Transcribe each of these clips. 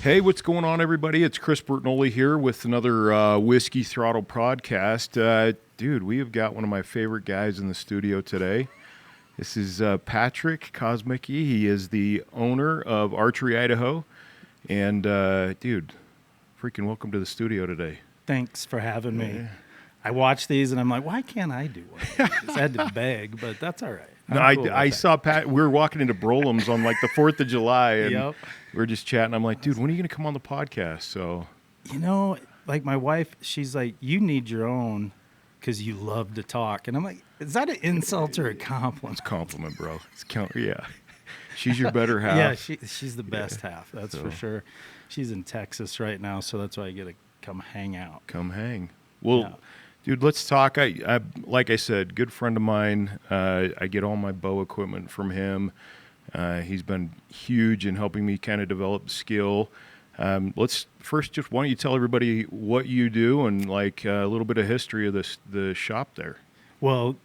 Hey, what's going on, everybody? It's Chris Bertnoli here with another Whiskey Throttle podcast. Dude, we have got one of my favorite guys in the studio today. This is Patrick Kosmicki. He is the owner of Archery Idaho. And, dude, freaking welcome to the studio today. Thanks for having me. I watch these and I'm like, why can't I do one of these? I had to beg, but that's all right. No, I saw Pat. We were walking into Brolem's on like the 4th of July, and we were just chatting. I'm like, dude, when are you going to come on the podcast? So, you know, like my wife, she's like, you need your own because you love to talk. And I'm like, is that an insult or a compliment? It's a compliment, bro. Yeah. She's your better half. Yeah, she's the best half. That's for sure. She's in Texas right now, so that's why I get to come hang out. Come hang. Well, dude, let's talk. I like I said, good friend of mine. I get all my bow equipment from him. He's been huge in helping me kind of develop skill. Let's first just, why don't you tell everybody what you do and like a little bit of history of the shop there. Well,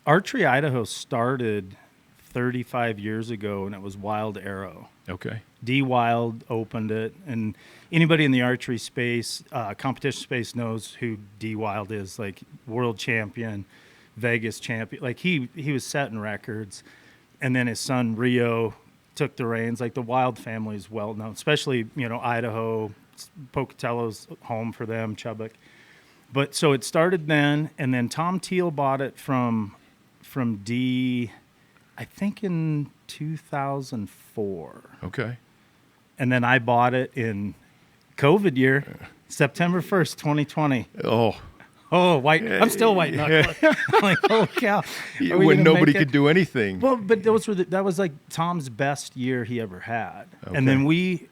Archery Idaho started 35 years ago, and it was Wild Arrow. Okay. D Wild opened it, and anybody in the archery space, competition space, knows who D Wild is. Like world champion, Vegas champion. Like he was setting records, and then his son Rio took the reins. Like the Wild family is well known, especially Idaho, Pocatello's home for them, Chubbuck. But so it started then, and then Tom Teal bought it from D, I think in 2004. Okay. And then I bought it in COVID year, September 1st, 2020. Oh, white. Yeah, I'm still white knuckling. I'm like, oh cow. When nobody could do anything. Well, but that was like Tom's best year he ever had. Okay. And then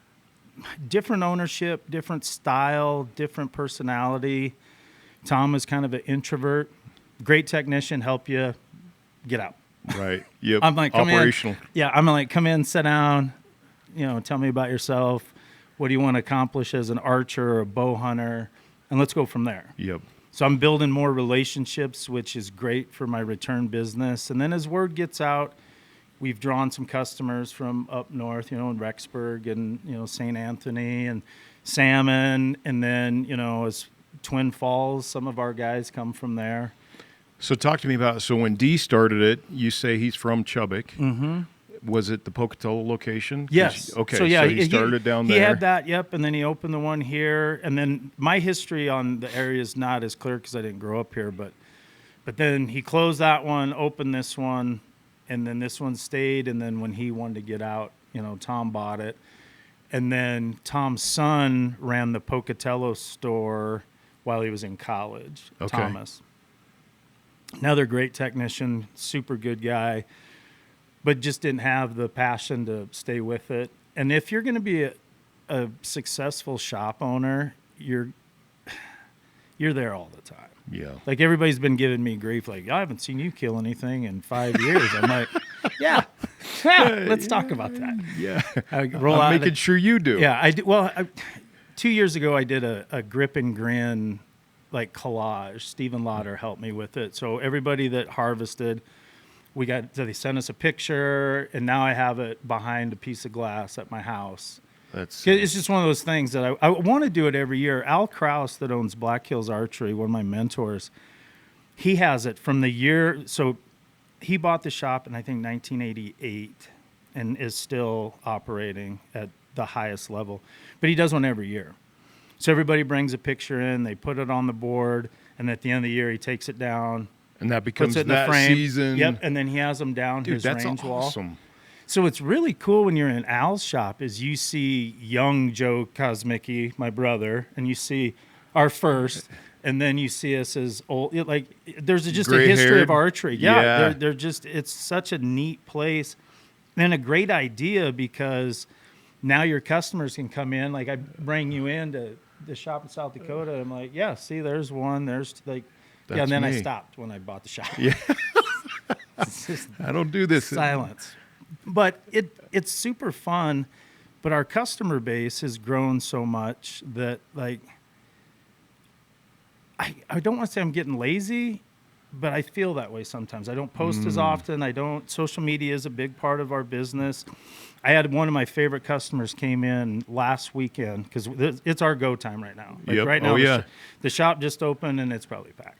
different ownership, different style, different personality. Tom was kind of an introvert, great technician, help you get out. Right. Yep. I'm like, operational. I'm like, come in, sit down. Tell me about yourself. What do you want to accomplish as an archer or a bow hunter? And let's go from there. Yep. So I'm building more relationships, which is great for my return business. And then as word gets out, we've drawn some customers from up north, in Rexburg and, St. Anthony and Salmon. And then, as Twin Falls, some of our guys come from there. So talk to me about, so when D started it, you say he's from Chubbuck. Mm-hmm. Was it the Pocatello location? Yes. Okay, so he started down there. He had that, yep, and then he opened the one here. And then my history on the area is not as clear because I didn't grow up here, but then he closed that one, opened this one, and then this one stayed. And then when he wanted to get out, Tom bought it. And then Tom's son ran the Pocatello store while he was in college, okay. Thomas. Another great technician, super good guy, but just didn't have the passion to stay with it. And if you're going to be a successful shop owner, you're there all the time. Yeah. Like everybody's been giving me grief, like, I haven't seen you kill anything in 5 years. I'm like, yeah, let's talk about that. Yeah. I'm making sure you do. Yeah, I do. Well, 2 years ago, I did a grip and grin like collage. Stephen Lauder helped me with it. So everybody that harvested, they sent us a picture, and now I have it behind a piece of glass at my house. It's just one of those things that I want to do it every year. Al Kraus, that owns Black Hills Archery, one of my mentors, he has it from the year. So he bought the shop in, I think, 1988 and is still operating at the highest level. But he does one every year. So everybody brings a picture in, they put it on the board, and at the end of the year, he takes it down. And that becomes puts it in that the frame. season. Yep, and then he has them down his that's range awesome. wall. So it's really cool when you're in Al's shop is you see young Joe Kosmicki, my brother, and you see our first, and then you see us as old. Like there's just a history of archery. Yeah. They're just, it's such a neat place and a great idea because now your customers can come in. Like I bring you into the shop in South Dakota. I'm like, yeah, see, there's one. There's like, That's and then me. I stopped when I bought the shop. Yeah. It's just I don't do this. silence. But it's super fun. But our customer base has grown so much that, like, I don't want to say I'm getting lazy, but I feel that way sometimes. I don't post as often. Social media is a big part of our business. I had one of my favorite customers came in last weekend because it's our go time right now. Like right now, the shop just opened and it's probably packed.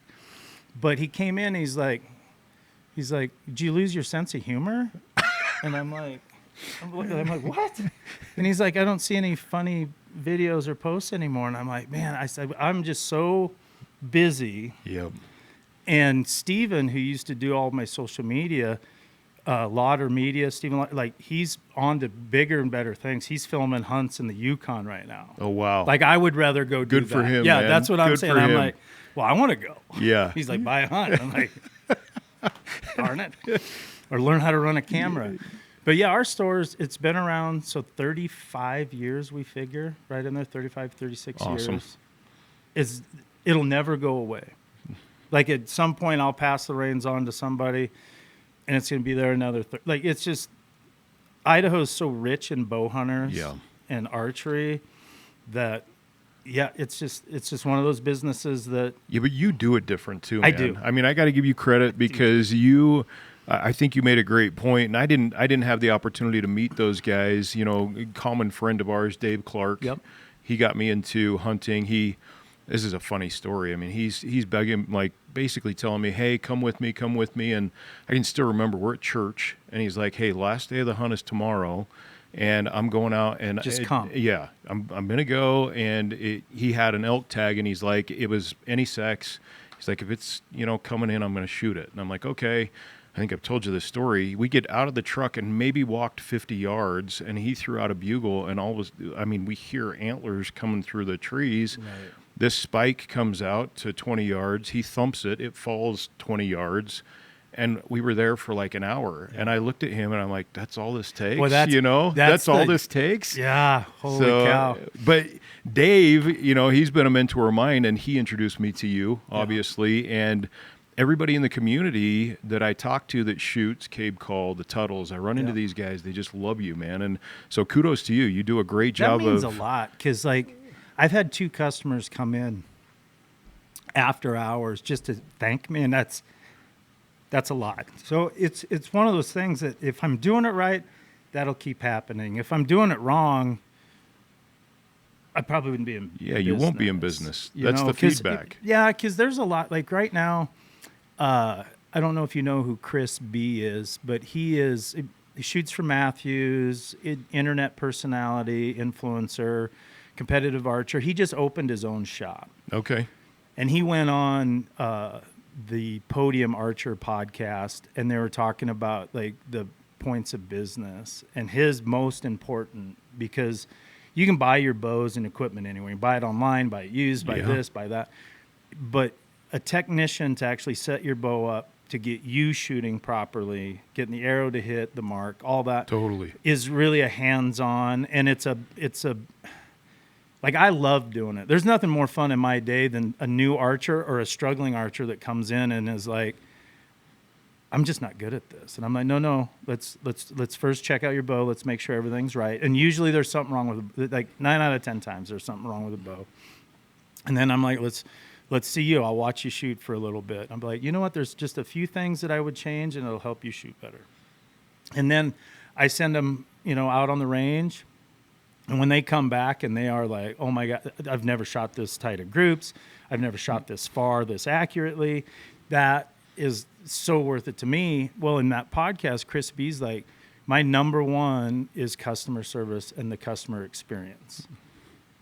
But he came in, he's like, "Did you lose your sense of humor?" And I'm like, what? And he's like, "I don't see any funny videos or posts anymore." And I'm like, man, I said, I'm just so busy. Yep. And Steven, who used to do all my social media, Lauder Media, Steven, like he's on to bigger and better things. He's filming hunts in the Yukon right now. Oh, wow. Like I would rather go do Good for that. him, Yeah, man. that's what I'm Good saying. for I'm him. like, well, I want to go. Yeah. He's like, buy a hunt. I'm like, darn it. Or learn how to run a camera. But yeah, our stores, it's been around, so 35 years, we figure, right in there, 35, 36 Awesome. years. It'll never go away. Like at some point, I'll pass the reins on to somebody, and it's going to be there another, like it's just, Idaho's so rich in bow hunters and archery that, yeah, it's just one of those businesses that. Yeah, but you do it different too, man. I do. I mean, I got to give you credit because I think you made a great point, and I didn't have the opportunity to meet those guys. You know, a common friend of ours, Dave Clark. Yep. He got me into hunting. This is a funny story. I mean, he's begging, like basically telling me, "Hey, come with me," and I can still remember we're at church, and he's like, "Hey, last day of the hunt is tomorrow, and I'm going out and just come." Yeah, I'm gonna go, and he had an elk tag, and he's like, it was any sex. He's like, if it's coming in, I'm gonna shoot it, and I'm like, okay. I think I've told you this story. We get out of the truck and maybe walked 50 yards, and he threw out a bugle, and we hear antlers coming through the trees. Right. This spike comes out to 20 yards. He thumps it. It falls 20 yards. And we were there for like an hour. Yeah. And I looked at him, and I'm like, that's all this takes? Well, that's all this takes? Yeah, holy cow. But Dave, he's been a mentor of mine, and he introduced me to you, obviously, and everybody in the community that I talk to that shoots, Cabe Call, the Tuttles, I run into these guys. They just love you, man. And so kudos to you. You do a great job. That means a lot because, like, I've had 2 customers come in after hours just to thank me, and that's a lot. So it's one of those things that if I'm doing it right, that'll keep happening. If I'm doing it wrong, I probably wouldn't be in business. You won't be in business. That's the feedback. Because there's a lot. Like right now, I don't know if you know who Chris B is, but he shoots for Matthews, internet personality, influencer, competitive archer. He just opened his own shop. Okay. And he went on the Podium Archer podcast, and they were talking about like the points of business and his most important, because you can buy your bows and equipment anywhere. You buy it online, buy it used, buy this, buy that. But a technician to actually set your bow up to get you shooting properly, getting the arrow to hit the mark, all that totally is really a hands-on, and it's a like, I love doing it. There's nothing more fun in my day than a new archer or a struggling archer that comes in and is like, I'm just not good at this. And I'm like, no, let's first check out your bow. Let's make sure everything's right. And usually there's something wrong with it. Like 9 out of 10 times there's something wrong with the bow. And then I'm like, let's see you. I'll watch you shoot for a little bit. I'm like, you know what? There's just a few things that I would change, and it'll help you shoot better. And then I send them, out on the range. And when they come back and they are like, oh my God, I've never shot this tight of groups. I've never shot this far, this accurately. That is so worth it to me. Well, in that podcast, Chris B's like, my number one is customer service and the customer experience.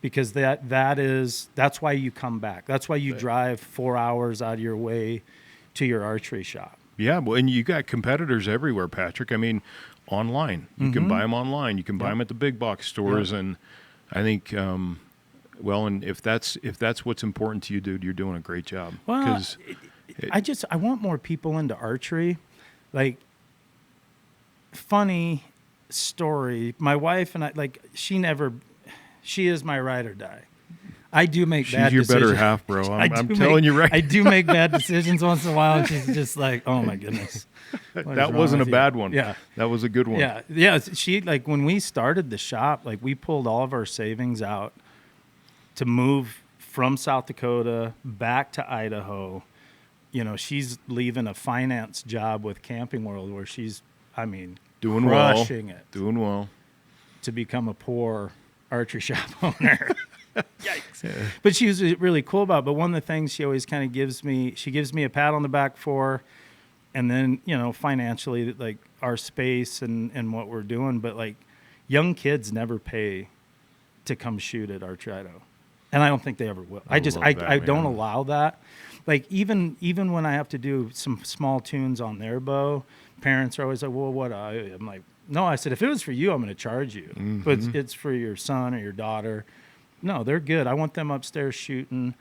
Because that's why you come back. That's why you drive 4 hours out of your way to your archery shop. Yeah, well, and you got competitors everywhere, Patrick. I mean, online. You can buy them online. You can buy them at the big box stores, and I think, and if that's what's important to you, dude, you're doing a great job. Well, I want more people into archery. Like, funny story. My wife and I, she is my ride or die. I do make bad decisions. She's your better half, bro. I'm telling you right. I do make bad decisions once in a while, and she's just like, oh my goodness. That wasn't a bad one. Yeah. That was a good one. Yeah. She, like, when we started the shop, like, we pulled all of our savings out to move from South Dakota back to Idaho. she's leaving a finance job with Camping World where she's, Doing crushing it Doing well. to become a poor archery shop owner. Yikes. Yeah. But she was really cool about it. But one of the things she always kind of gives me a pat on the back for, and then, financially, like our space and what we're doing. But like young kids never pay to come shoot at Archery Idaho. And I don't think they ever will. I don't allow that. Like even when I have to do some small tunes on their bow, parents are always like, well, what? I'm like, no, I said, if it was for you, I'm going to charge you. Mm-hmm. But it's for your son or your daughter. No, they're good. I want them upstairs shooting.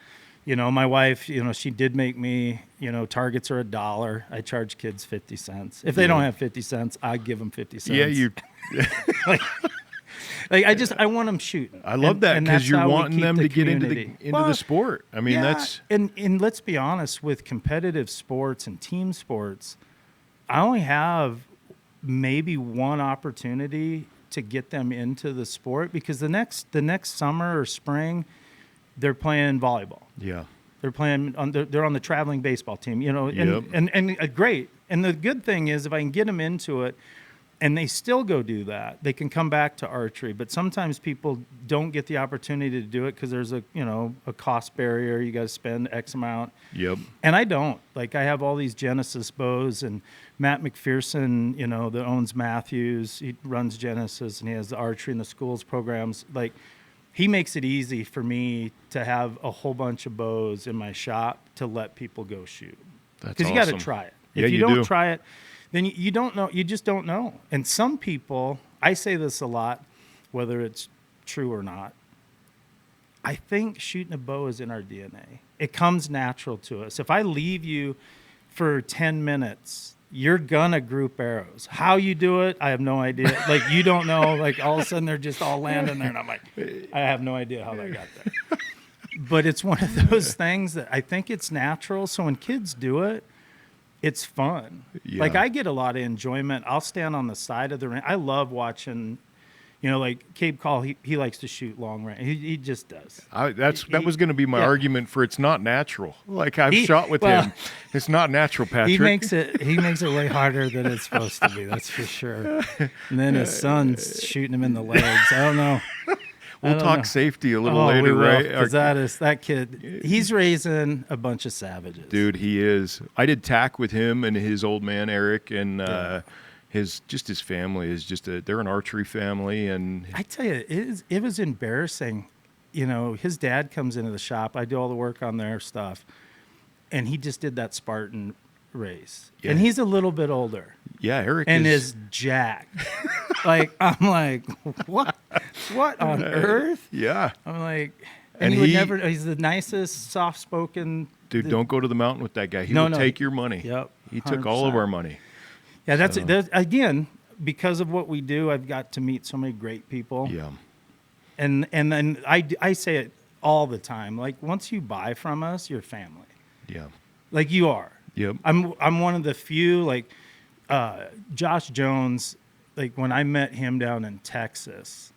My wife, she did make me, targets are $1. I charge kids 50 cents. If they don't have 50 cents, I give them 50 cents. Yeah, you. I want them shooting. I love that because you're wanting them to get into the sport. That's. And let's be honest, with competitive sports and team sports, I only have maybe one opportunity to get them into the sport because the next summer or spring, they're playing volleyball. Yeah. They're playing they're on the traveling baseball team, and great. And the good thing is if I can get them into it and they still go do that, they can come back to archery. But sometimes people don't get the opportunity to do it because there's a cost barrier. You got to spend X amount. Yep. And I don't. Like I have all these Genesis bows, and Matt McPherson, that owns Matthews, he runs Genesis, and he has the archery in the schools programs. Like he makes it easy for me to have a whole bunch of bows in my shop to let people go shoot. That's because awesome. You got to try it. If you don't try it, then you don't know. You just don't know. And some people, I say this a lot, whether it's true or not, I think shooting a bow is in our DNA. It comes natural to us. If I leave you for 10 minutes, you're going to group arrows. How you do it, I have no idea. Like, you don't know. Like, all of a sudden, they're just all landing there. And I'm like, I have no idea how that got there. But it's one of those things that I think it's natural. So when kids do it, it's fun. Yeah. Like I get a lot of enjoyment. I'll stand on the side of the ring. I love watching, like Cape Call, he likes to shoot long range. He just does. That was going to be my argument for it's not natural. Like I've shot with him. It's not natural, Patrick. He makes it way harder than it's supposed to be. That's for sure. And then his son's shooting him in the legs. I don't know. We'll talk safety a little later, right? Because that kid, he's raising a bunch of savages. Dude, he is. I did tack with him and his old man, Eric, and his family is they're an archery family. And I tell you, it was embarrassing. His dad comes into the shop. I do all the work on their stuff. And he just did that Spartan race. Yeah. And he's a little bit older. Yeah, Eric is jacked. Like, I'm like, what? What on earth? Yeah. I'm like, and he's the nicest, soft-spoken. Dude, don't go to the mountain with that guy. He will take your money. Yep. 100%. He took all of our money. Yeah, that's again, because of what we do, I've got to meet so many great people. Yeah. And then I say it all the time. Like, once you buy from us, you're family. Yeah. Like you are. Yep. I'm one of the few, like Josh Jones, like when I met him down in Texas,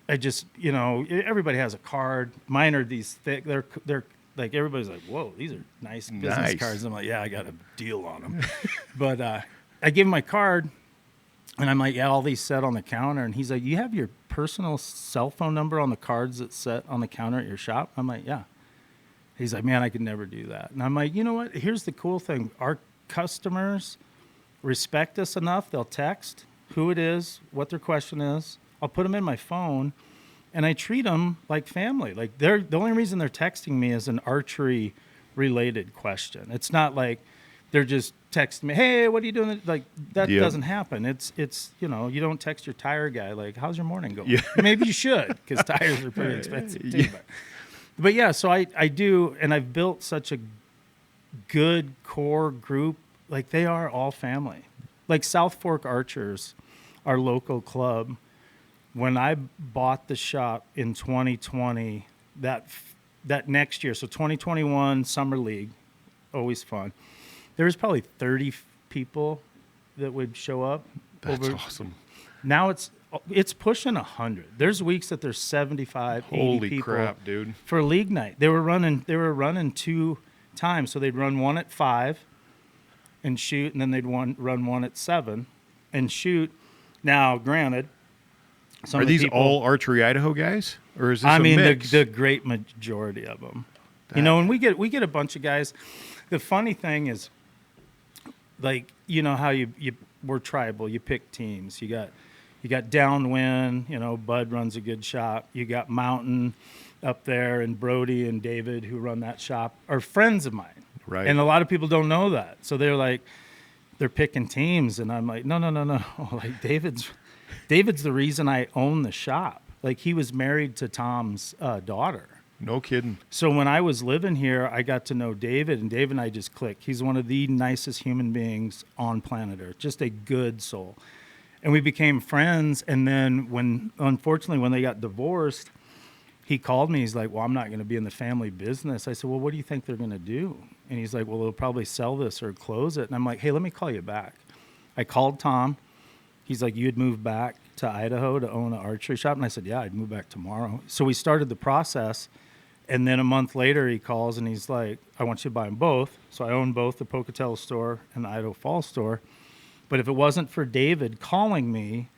I just, everybody has a card. Mine are these thick. They're like, everybody's like, whoa, these are nice business cards. I'm like, yeah, I got a deal on them. But I give him my card, and I'm like, yeah, all these set on the counter. And he's like, you have your personal cell phone number on the cards that's set on the counter at your shop? I'm like, yeah. He's like, man, I could never do that. And I'm like, you know what? Here's the cool thing. Our customers respect us enough. They'll text who it is, what their question is. I'll put them in my phone, and I treat them like family. Like the only reason they're texting me is an archery-related question. It's not like they're just texting me, hey, what are you doing? Like, that doesn't happen. It's you don't text your tire guy like, how's your morning going? Yeah. Maybe you should, because tires are pretty expensive too. Yeah. But yeah, so I do, and I've built such a good core group. Like, they are all family. Like South Fork Archers, our local club, when I bought the shop in 2020, that next year, so 2021 Summer League, always fun. There was probably 30 people that would show up. That's awesome. Now it's pushing 100. There's weeks that there's 75, 80 people. Holy crap, dude. For league night. They were running 2 time. So they'd run one at 5 and shoot, and then they'd run one at 7 and shoot. Now, granted, some Are of the these people, all Archery Idaho guys, or is this I a mean, mix? the great majority of them. You know, and we get a bunch of guys. The funny thing is, like, you know how we're tribal. You pick teams. You got Downwind. You know, Bud runs a good shop. You got Mountain up there, and Brody and David, who run that shop, are friends of mine. Right. And a lot of people don't know that. So they're picking teams, and I'm like, no. Like David's the reason I own the shop. Like, he was married to Tom's daughter. No kidding. So when I was living here, I got to know David, and David and I just clicked. He's one of the nicest human beings on planet Earth, just a good soul. And we became friends. And then unfortunately, when they got divorced, he called me. He's like, well, I'm not going to be in the family business. I said, well, what do you think they're going to do? And he's like, well, they'll probably sell this or close it. And I'm like, hey, let me call you back. I called Tom. He's like, you had moved back to Idaho to own an archery shop? And I said, yeah, I'd move back tomorrow. So we started the process. And then a month later, he calls and he's like, I want you to buy them both. So I own both the Pocatello store and the Idaho Falls store. But if it wasn't for David calling me,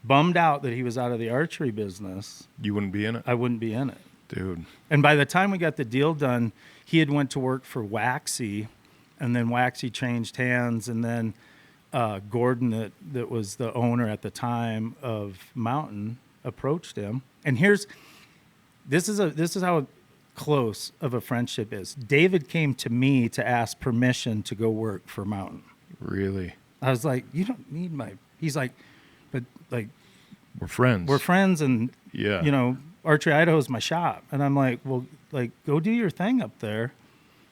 bummed out that he was out of the archery business, You wouldn't be in it, I wouldn't be in it. dude. And by the time we got the deal done, he had went to work for Waxy, and then Waxy changed hands, and then Gordon, that was the owner at the time of Mountain, approached him. And this is how close of a friendship is. David came to me to ask permission to go work for Mountain. Really, I was like, you don't need my. He's like, but like, we're friends. we're friends, and Yeah. you know, Archery Idaho is my shop. And I'm like, well, like, go do your thing up there.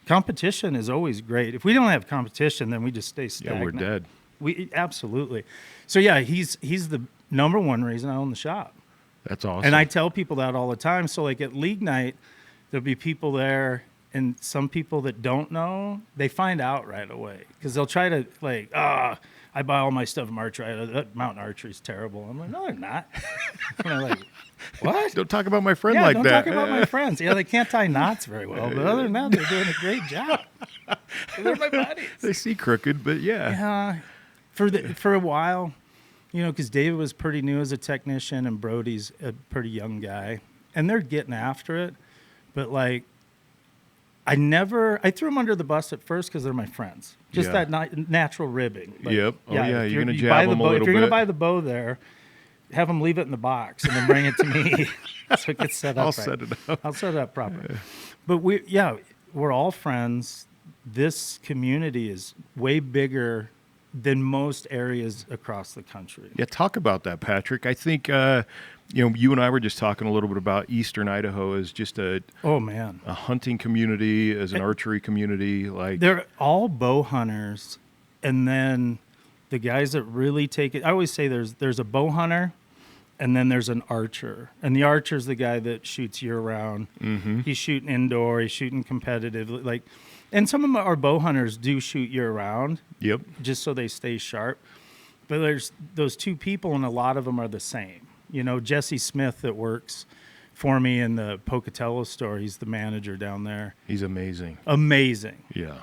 Competition is always great. If we don't have competition, then we just stay stagnant. Yeah, we're dead. We absolutely. So yeah, he's the number one reason I own the shop. That's awesome. And I tell people that all the time. So like at league night, there'll be people there, and some people that don't know, they find out right away because they'll try to like, I buy all my stuff from Archery. That Mountain Archery is terrible. I'm like, no, they're not. And I'm like, what? Don't talk about my friend Yeah, like don't that. talk about my friends. Yeah, they can't tie knots very well, but other than that, they're doing a great job. They're my buddies. They see crooked, but yeah. Yeah, for a while, you know, because David was pretty new as a technician, and Brody's a pretty young guy, and they're getting after it. But like, I threw them under the bus at first because they're my friends. Just Yeah. that natural ribbing. Like, Yep. Oh, yeah, if you're gonna you jab buy the them a bow- little If you're gonna bit. buy the bow there, have them leave it in the box and then bring it to me so it gets set up. I'll right. set it up. I'll set it up properly. But we're all friends. This community is way bigger than most areas across the country. Yeah, talk about that, Patrick. I think you and I were just talking a little bit about Eastern Idaho as just a Oh man, hunting community, as an archery community. Like, they're all bow hunters, and then the guys that really take it. I always say there's a bow hunter, and then there's an archer, and the archer's the guy that shoots year round. Mm-hmm. He's shooting indoor. He's shooting competitive. Like, and some of our bow hunters do shoot year round. yep, Just so they stay sharp. But there's those two people, and a lot of them are the same. You know, Jesse Smith that works for me in the Pocatello store, he's the manager down there. he's amazing. Amazing. Yeah,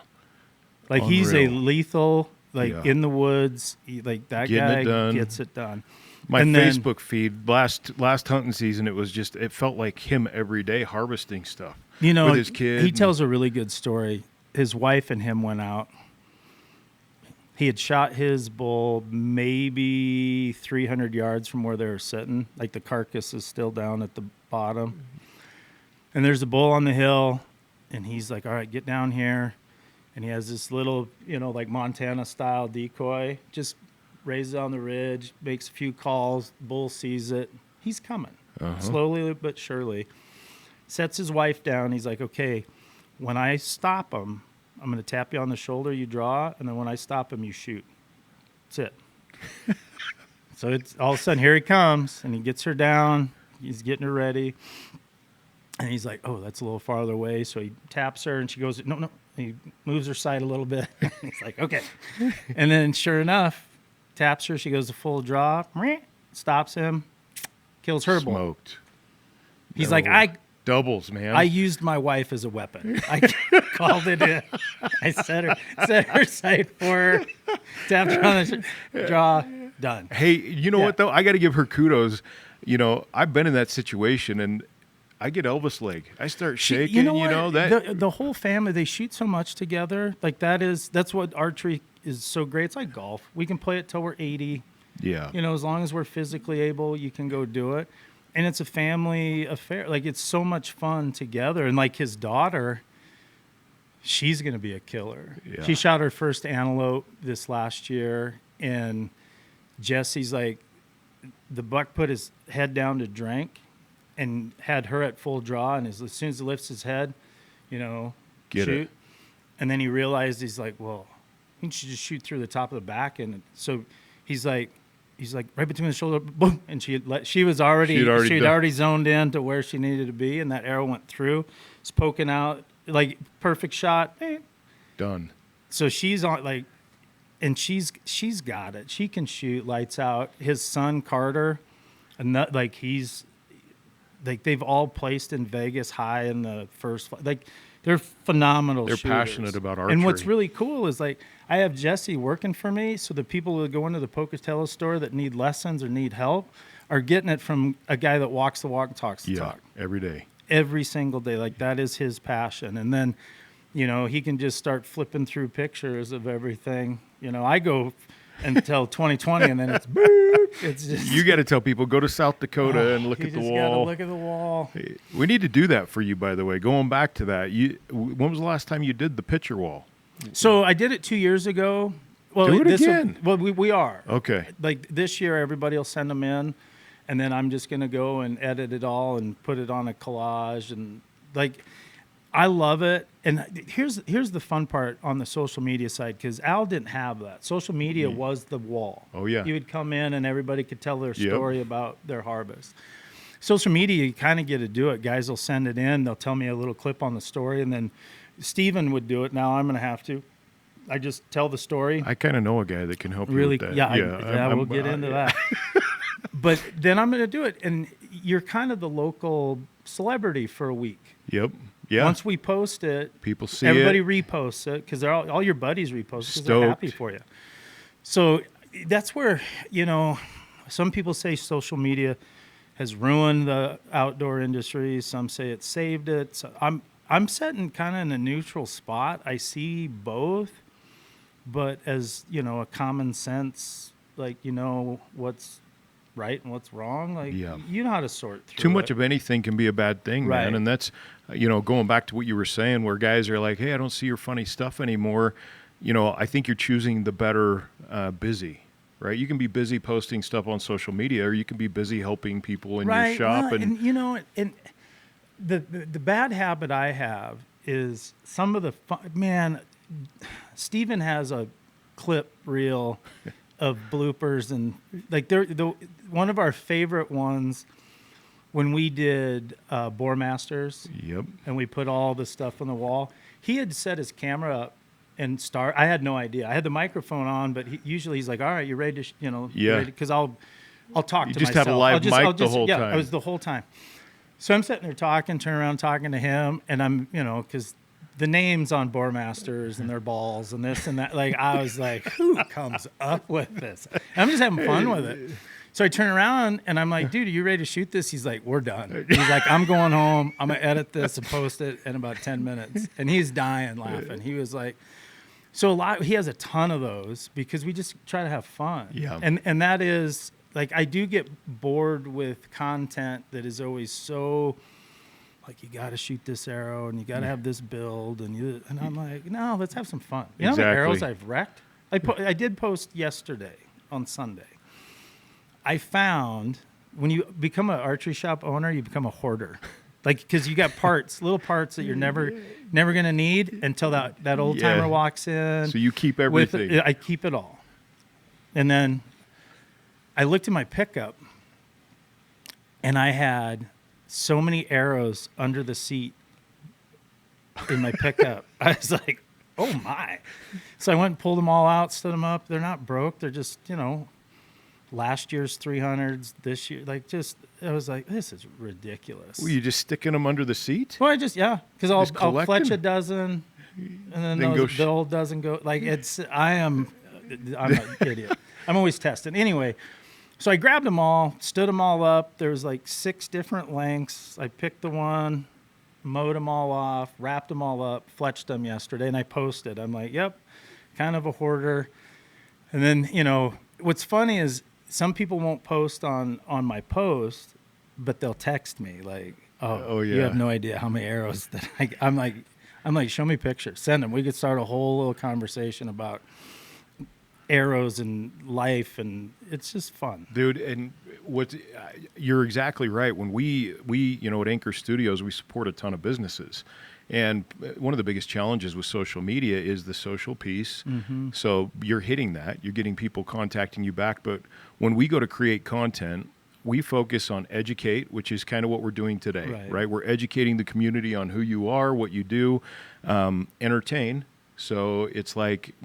Like, he's a Unreal. lethal, like, Yeah. in the woods. Like, that Getting guy it done. gets it done. My And then- Facebook feed last hunting season, it felt like him every day harvesting stuff. You know, with his kid. he tells a really good story. His wife and him went out. He had shot his bull maybe 300 yards from where they were sitting. Like, the carcass is still down at the bottom. And there's a bull on the hill, and he's like, all right, get down here. And he has this little, you know, like Montana-style decoy. Just raises it on the ridge, makes a few calls. Bull sees it. He's coming. Slowly but surely. Sets his wife down. He's like, okay, when I stop him, I'm going to tap you on the shoulder, you draw, and then when I stop him, you shoot. That's it. So it's all of a sudden, here he comes, and he gets her down. He's getting her ready. And he's like, oh, that's a little farther away. So he taps her, and she goes, no. He moves her side a little bit. He's like, okay. And then sure enough, taps her. She goes to full draw. Stops him. Kills her bull. Smoked. He's No. like, Doubles, man. I used my wife as a weapon. I called it in. I set her sight for her, tapped her on the draw, done. Hey, you know what though? I got to give her kudos. You know, I've been in that situation, and I get Elvis leg. I start shaking. You know that the whole family, they shoot so much together. Like that's what archery is so great. It's like golf. We can play it till we're 80. Yeah. You know, as long as we're physically able, you can go do it. And it's a family affair. Like, it's so much fun together. And like his daughter, she's going to be a killer. Yeah. She shot her first antelope this last year. And Jesse's like, the buck put his head down to drink and had her at full draw. And as soon as he lifts his head, you know, Get shoot. it. And then he realized, he's like, well, he should just shoot through the top of the back. And so he's like right between the shoulder, boom, and she'd already zoned in to where she needed to be, and that arrow went through. It's poking out, like perfect shot. Done. So she's on, like, and she's got it. She can shoot lights out. His son Carter, and that, like, he's like, they've all placed in Vegas high in the first, like, they're phenomenal. They're shooters. passionate about archery. And what's really cool is, like, I have Jesse working for me, so the people who go into the Pocatello store that need lessons or need help are getting it from a guy that walks the walk and talks the talk. Every day. Every single day. Like, that is his passion. And then, you know, he can just start flipping through pictures of everything. You know, I go until 2020, and then it's it's just, You got to tell people, go to South Dakota and look at the You just wall. gotta look at the wall. We need to do that for you, by the way. Going back to that, when was the last time you did the picture wall? So I did it 2 years ago. Well, Do it again. We are. Okay. Like, this year, everybody will send them in, and then I'm just going to go and edit it all and put it on a collage. And, like, I love it. And here's the fun part on the social media side, because Al didn't have that. Social media was the wall. Oh, yeah. You would come in, and everybody could tell their story about their harvest. Social media, you kind of get to do it. Guys will send it in. They'll tell me a little clip on the story, and then Steven would do it. Now I'm going to have to. I just tell the story. I kind of know a guy that can help you Really? with that. Yeah, we'll get into that. But then I'm going to do it, and you're kind of the local celebrity for a week. Yep. Yeah. Once we post it, people see everybody it. reposts it, because all your buddies repost because they're happy for you. So that's where, you know, some people say social media has ruined the outdoor industry. Some say it saved it. So I'm sitting kind of in a neutral spot. I see both, but as, you know, a common sense, like, you know, what's right and what's wrong, like, you know how to sort through Too much it. of anything can be a bad thing, Right. man. And that's, you know, going back to what you were saying, where guys are like, hey, I don't see your funny stuff anymore. You know, I think you're choosing the better busy, right? You can be busy posting stuff on social media, or you can be busy helping people in your shop. Well, and you know, and the bad habit I have is some of the man. Steven has a clip reel of bloopers, and like one of our favorite ones when we did Boar Masters. Yep. And we put all the stuff on the wall. He had set his camera up and I had no idea. I had the microphone on, but usually he's like, "All right, you ready to, because I'll talk You to just myself. have a live mic the whole yeah, time. I was the whole time. So I'm sitting there turn around talking to him, and I'm, you know, because the names on Boar Masters and their balls and this and that, like, I was like, who comes up with this? And I'm just having fun with it. So I turn around and I'm like, dude, are you ready to shoot this? He's like, we're done. He's like, I'm going home. I'm going to edit this and post it in about 10 minutes. And he's dying laughing. He was like, he has a ton of those because we just try to have fun. Yeah. And that is, like, I do get bored with content that is always so, like, you got to shoot this arrow and you got to have this build. And I'm like, no, let's have some fun. You know how many arrows I've wrecked? I did post yesterday on Sunday. I found when you become an archery shop owner, you become a hoarder. Like, because you got little parts that you're never going to need until that old timer walks in. So you keep everything. I keep it all. And then I looked at my pickup, and I had so many arrows under the seat in my pickup. I was like, oh my. So I went and pulled them all out, stood them up. They're not broke. They're just, you know, last year's 300s, this year, like just, I was like, this is ridiculous. Were you just sticking them under the seat? Well, because I'll collecting? fletch a dozen, and then Then the old dozen go. Like I'm an idiot. I'm always testing. Anyway, so I grabbed them all, stood them all up. There was like 6 different lengths. I picked the one, mowed them all off, wrapped them all up, fletched them yesterday, and I posted. I'm like, yep, kind of a hoarder. And then, what's funny is some people won't post on my post, but they'll text me like, oh yeah, you have no idea how many arrows that I'm like, show me pictures, send them. We could start a whole little conversation about arrows and life, and it's just fun, dude. And you're exactly right. When we at Ankuur Studios, we support a ton of businesses, and one of the biggest challenges with social media is the social piece. Mm-hmm. So you're hitting that, you're getting people contacting you back. But when we go to create content, we focus on educate, which is kind of what we're doing today, right? We're educating the community on who you are, what you do, entertain. So it's like,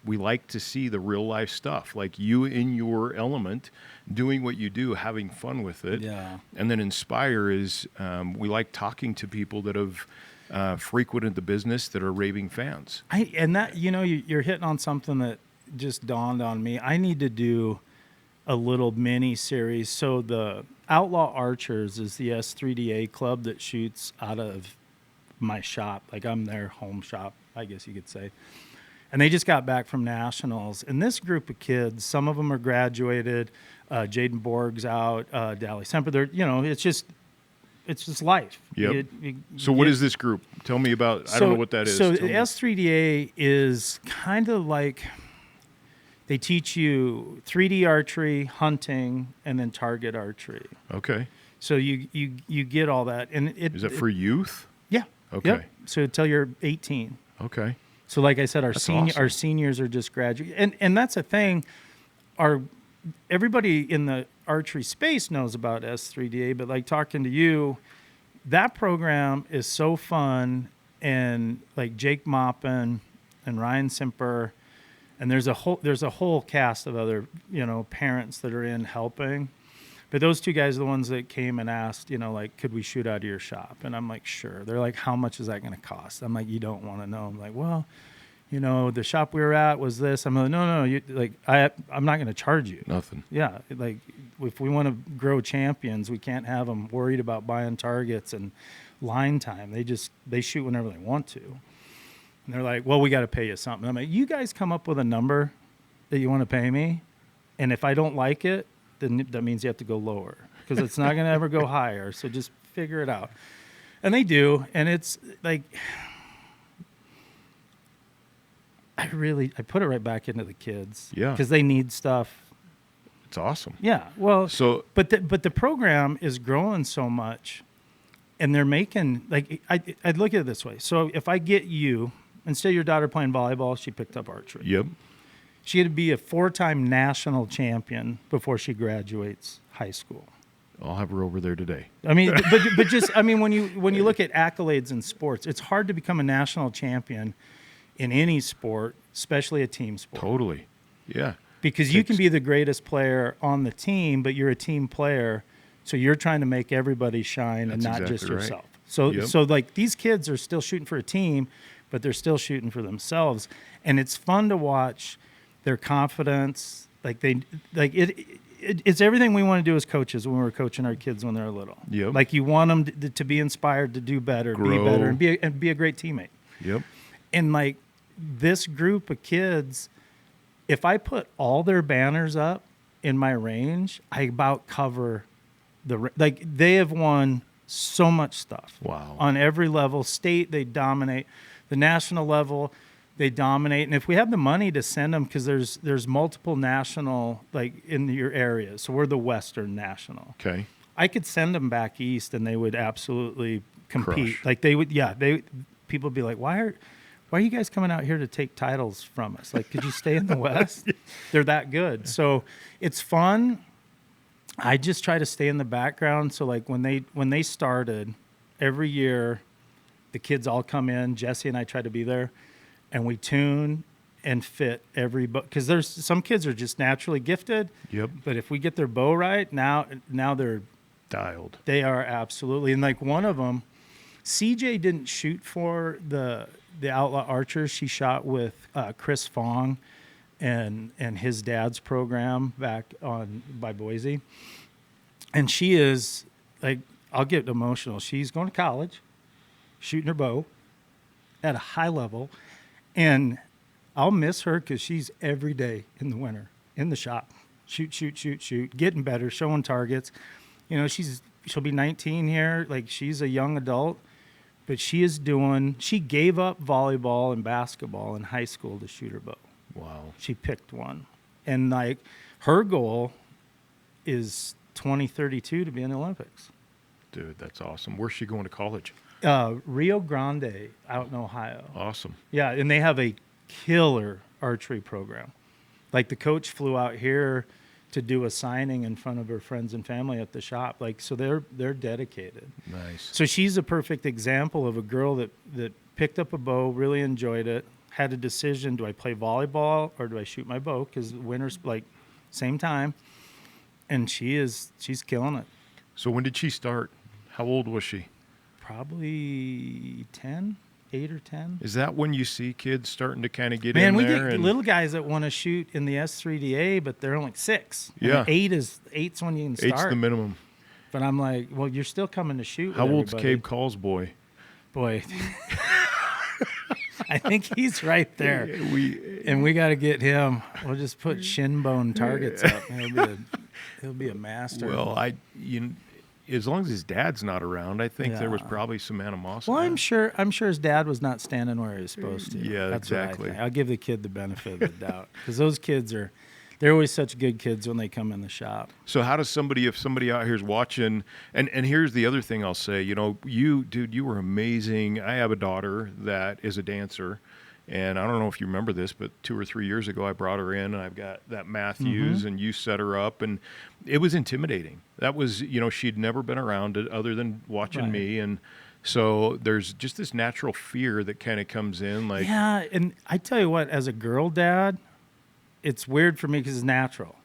we like to see the real life stuff, like you in your element, doing what you do, having fun with it. Yeah. And then inspire is, we like talking to people that have frequented the business, that are raving fans. You're hitting on something that just dawned on me. I need to do a little mini series. So the Outlaw Archers is the S3DA club that shoots out of my shop. Like I'm their home shop, I guess you could say. And they just got back from nationals. And this group of kids, some of them are graduated. Jaden Borg's out. Dally Semper. It's just life. Yep. What is this group? Tell me about. I don't know what that is. So S3DA is kind of like, they teach you 3D archery, hunting, and then target archery. Okay. So you get all that, and is that for youth? Yeah. Okay. Yep. So until you're 18. Okay. So like I said, our awesome. seniors are just graduating, and that's a thing. Everybody in the archery space knows about S3DA, but like talking to you, that program is so fun, and like Jake Moppin and Ryan Simper, and there's a whole cast of other parents that are in helping. But those 2 guys are the ones that came and asked, like, could we shoot out of your shop? And I'm like, sure. They're like, how much is that going to cost? I'm like, you don't want to know. I'm like, well, the shop we were at was this. I'm like, no, I'm not going to charge you. Nothing. Yeah. Like, if we want to grow champions, we can't have them worried about buying targets and line time. They shoot whenever they want to. And they're like, well, we got to pay you something. I'm like, you guys come up with a number that you want to pay me. And if I don't like it, then that means you have to go lower, because it's not going to ever go higher. So just figure it out. And they do. And it's like, I put it right back into the kids. Yeah. Because they need stuff. It's awesome. Yeah. Well, but the program is growing so much, and they're making, like, I'd look at it this way. So if I get you, instead of your daughter playing volleyball, she picked up archery. Yep. She had to be a 4-time national champion before she graduates high school. I'll have her over there today. I mean, but just, I mean, when you look at accolades in sports, it's hard to become a national champion in any sport, especially a team sport. Totally. Yeah. Because you can be the greatest player on the team, but you're a team player, so you're trying to make everybody shine and not just yourself. So so like these kids are still shooting for a team, but they're still shooting for themselves, and it's fun to watch their confidence. It's everything we want to do as coaches when we're coaching our kids when they're little. Yep. Like you want them to be inspired to do better, grow, be better, and be a great teammate. Yep. And like this group of kids, if I put all their banners up in my range, I about cover they have won so much stuff. Wow. On every level. State, they dominate. The national level, they dominate. And if we have the money to send them, because there's multiple national, like in your area. So we're the Western National. Okay. I could send them back east and they would absolutely compete. Crush. Like people would be like, why are you guys coming out here to take titles from us? Like, could you stay in the West? They're that good. So it's fun. I just try to stay in the background. So like when they started, every year the kids all come in. Jesse and I try to be there, and we tune and fit every bow, because there's some kids are just naturally gifted. Yep. But if we get their bow right, now Dialed. they are absolutely. And like one of them, CJ didn't shoot for the Outlaw Archers. She shot with Chris Fong and his dad's program back by Boise. And she is like, I'll get emotional. She's going to college, shooting her bow at a high level, and I'll miss her because she's every day in the winter in the shop, shoot, getting better, showing targets. You know, she'll be 19 here. Like, she's a young adult, but she gave up volleyball and basketball in high school to shoot her bow. Wow. She picked one. And like, her goal is 2032 to be in the Olympics. Dude, that's awesome. Where's she going to college? Rio Grande out in Ohio. Awesome. Yeah, and they have a killer archery program. Like, the coach flew out here to do a signing in front of her friends and family at the shop. Like, so they're dedicated. Nice. So she's a perfect example of a girl that picked up a bow, really enjoyed it, had a decision, do I play volleyball or do I shoot my bow? Because winter's like same time. And she's killing it. So when did she start? How old was she? Probably 10, 8 or 10. Is that when you see kids starting to kind of get Man, in we there? get little guys that want to shoot in the S3DA, but they're only 6. Yeah. And eight's when you can start. 8's the minimum. But I'm like, well, you're still coming to shoot. How with old's everybody. Cabe Call's boy? Boy, I think he's right there. And We got to get him. We'll just put shin bone targets up. He'll be a master. Well, as long as his dad's not around, I think there was probably some animosity. Well, I'm sure his dad was not standing where he was supposed to. Yeah, That's exactly. What I think. I'll give the kid the benefit of the doubt, because those kids they're always such good kids when they come in the shop. So how does if somebody out here is watching, and here's the other thing I'll say, you were amazing. I have a daughter that is a dancer, and I don't know if you remember this, but 2 or 3 years ago I brought her in, and I've got that Matthews, and you set her up, and it was intimidating. That was, she'd never been around it other than watching me, and so there's just this natural fear that kind of comes in. Like, yeah, and I tell you what, as a girl dad, it's weird for me because it's natural.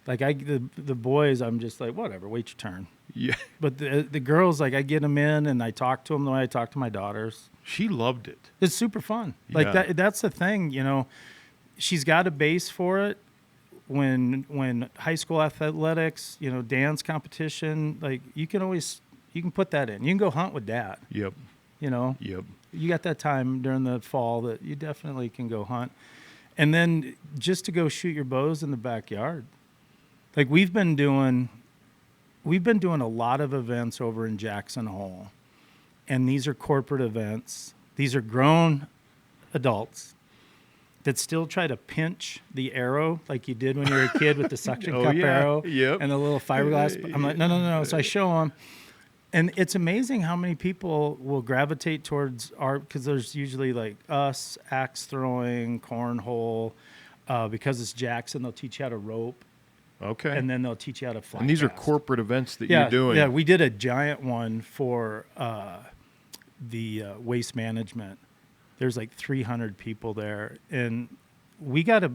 Like, the boys, I'm just like, whatever, wait your turn. Yeah. But the girls, like, I get them in and I talk to them the way I talk to my daughters. She loved it. It's super fun. Like, that's the thing, she's got a base for it. When high school athletics, dance competition, like, you can put that in. You can go hunt with dad. Yep. Yep. You got that time during the fall that you definitely can go hunt. And then just to go shoot your bows in the backyard. Like, we've been doing a lot of events over in Jackson Hole. And these are corporate events. These are grown adults that still try to pinch the arrow like you did when you were a kid with the suction cup arrow and the little fiberglass. I'm like, no. So I show them. And it's amazing how many people will gravitate towards art, because there's usually like us, axe throwing, cornhole. Because it's Jackson, they'll teach you how to rope. Okay. And then they'll teach you how to fly. And these cast. are corporate events that you're doing. Yeah, we did a giant one for the waste management. There's like 300 people there, and we got a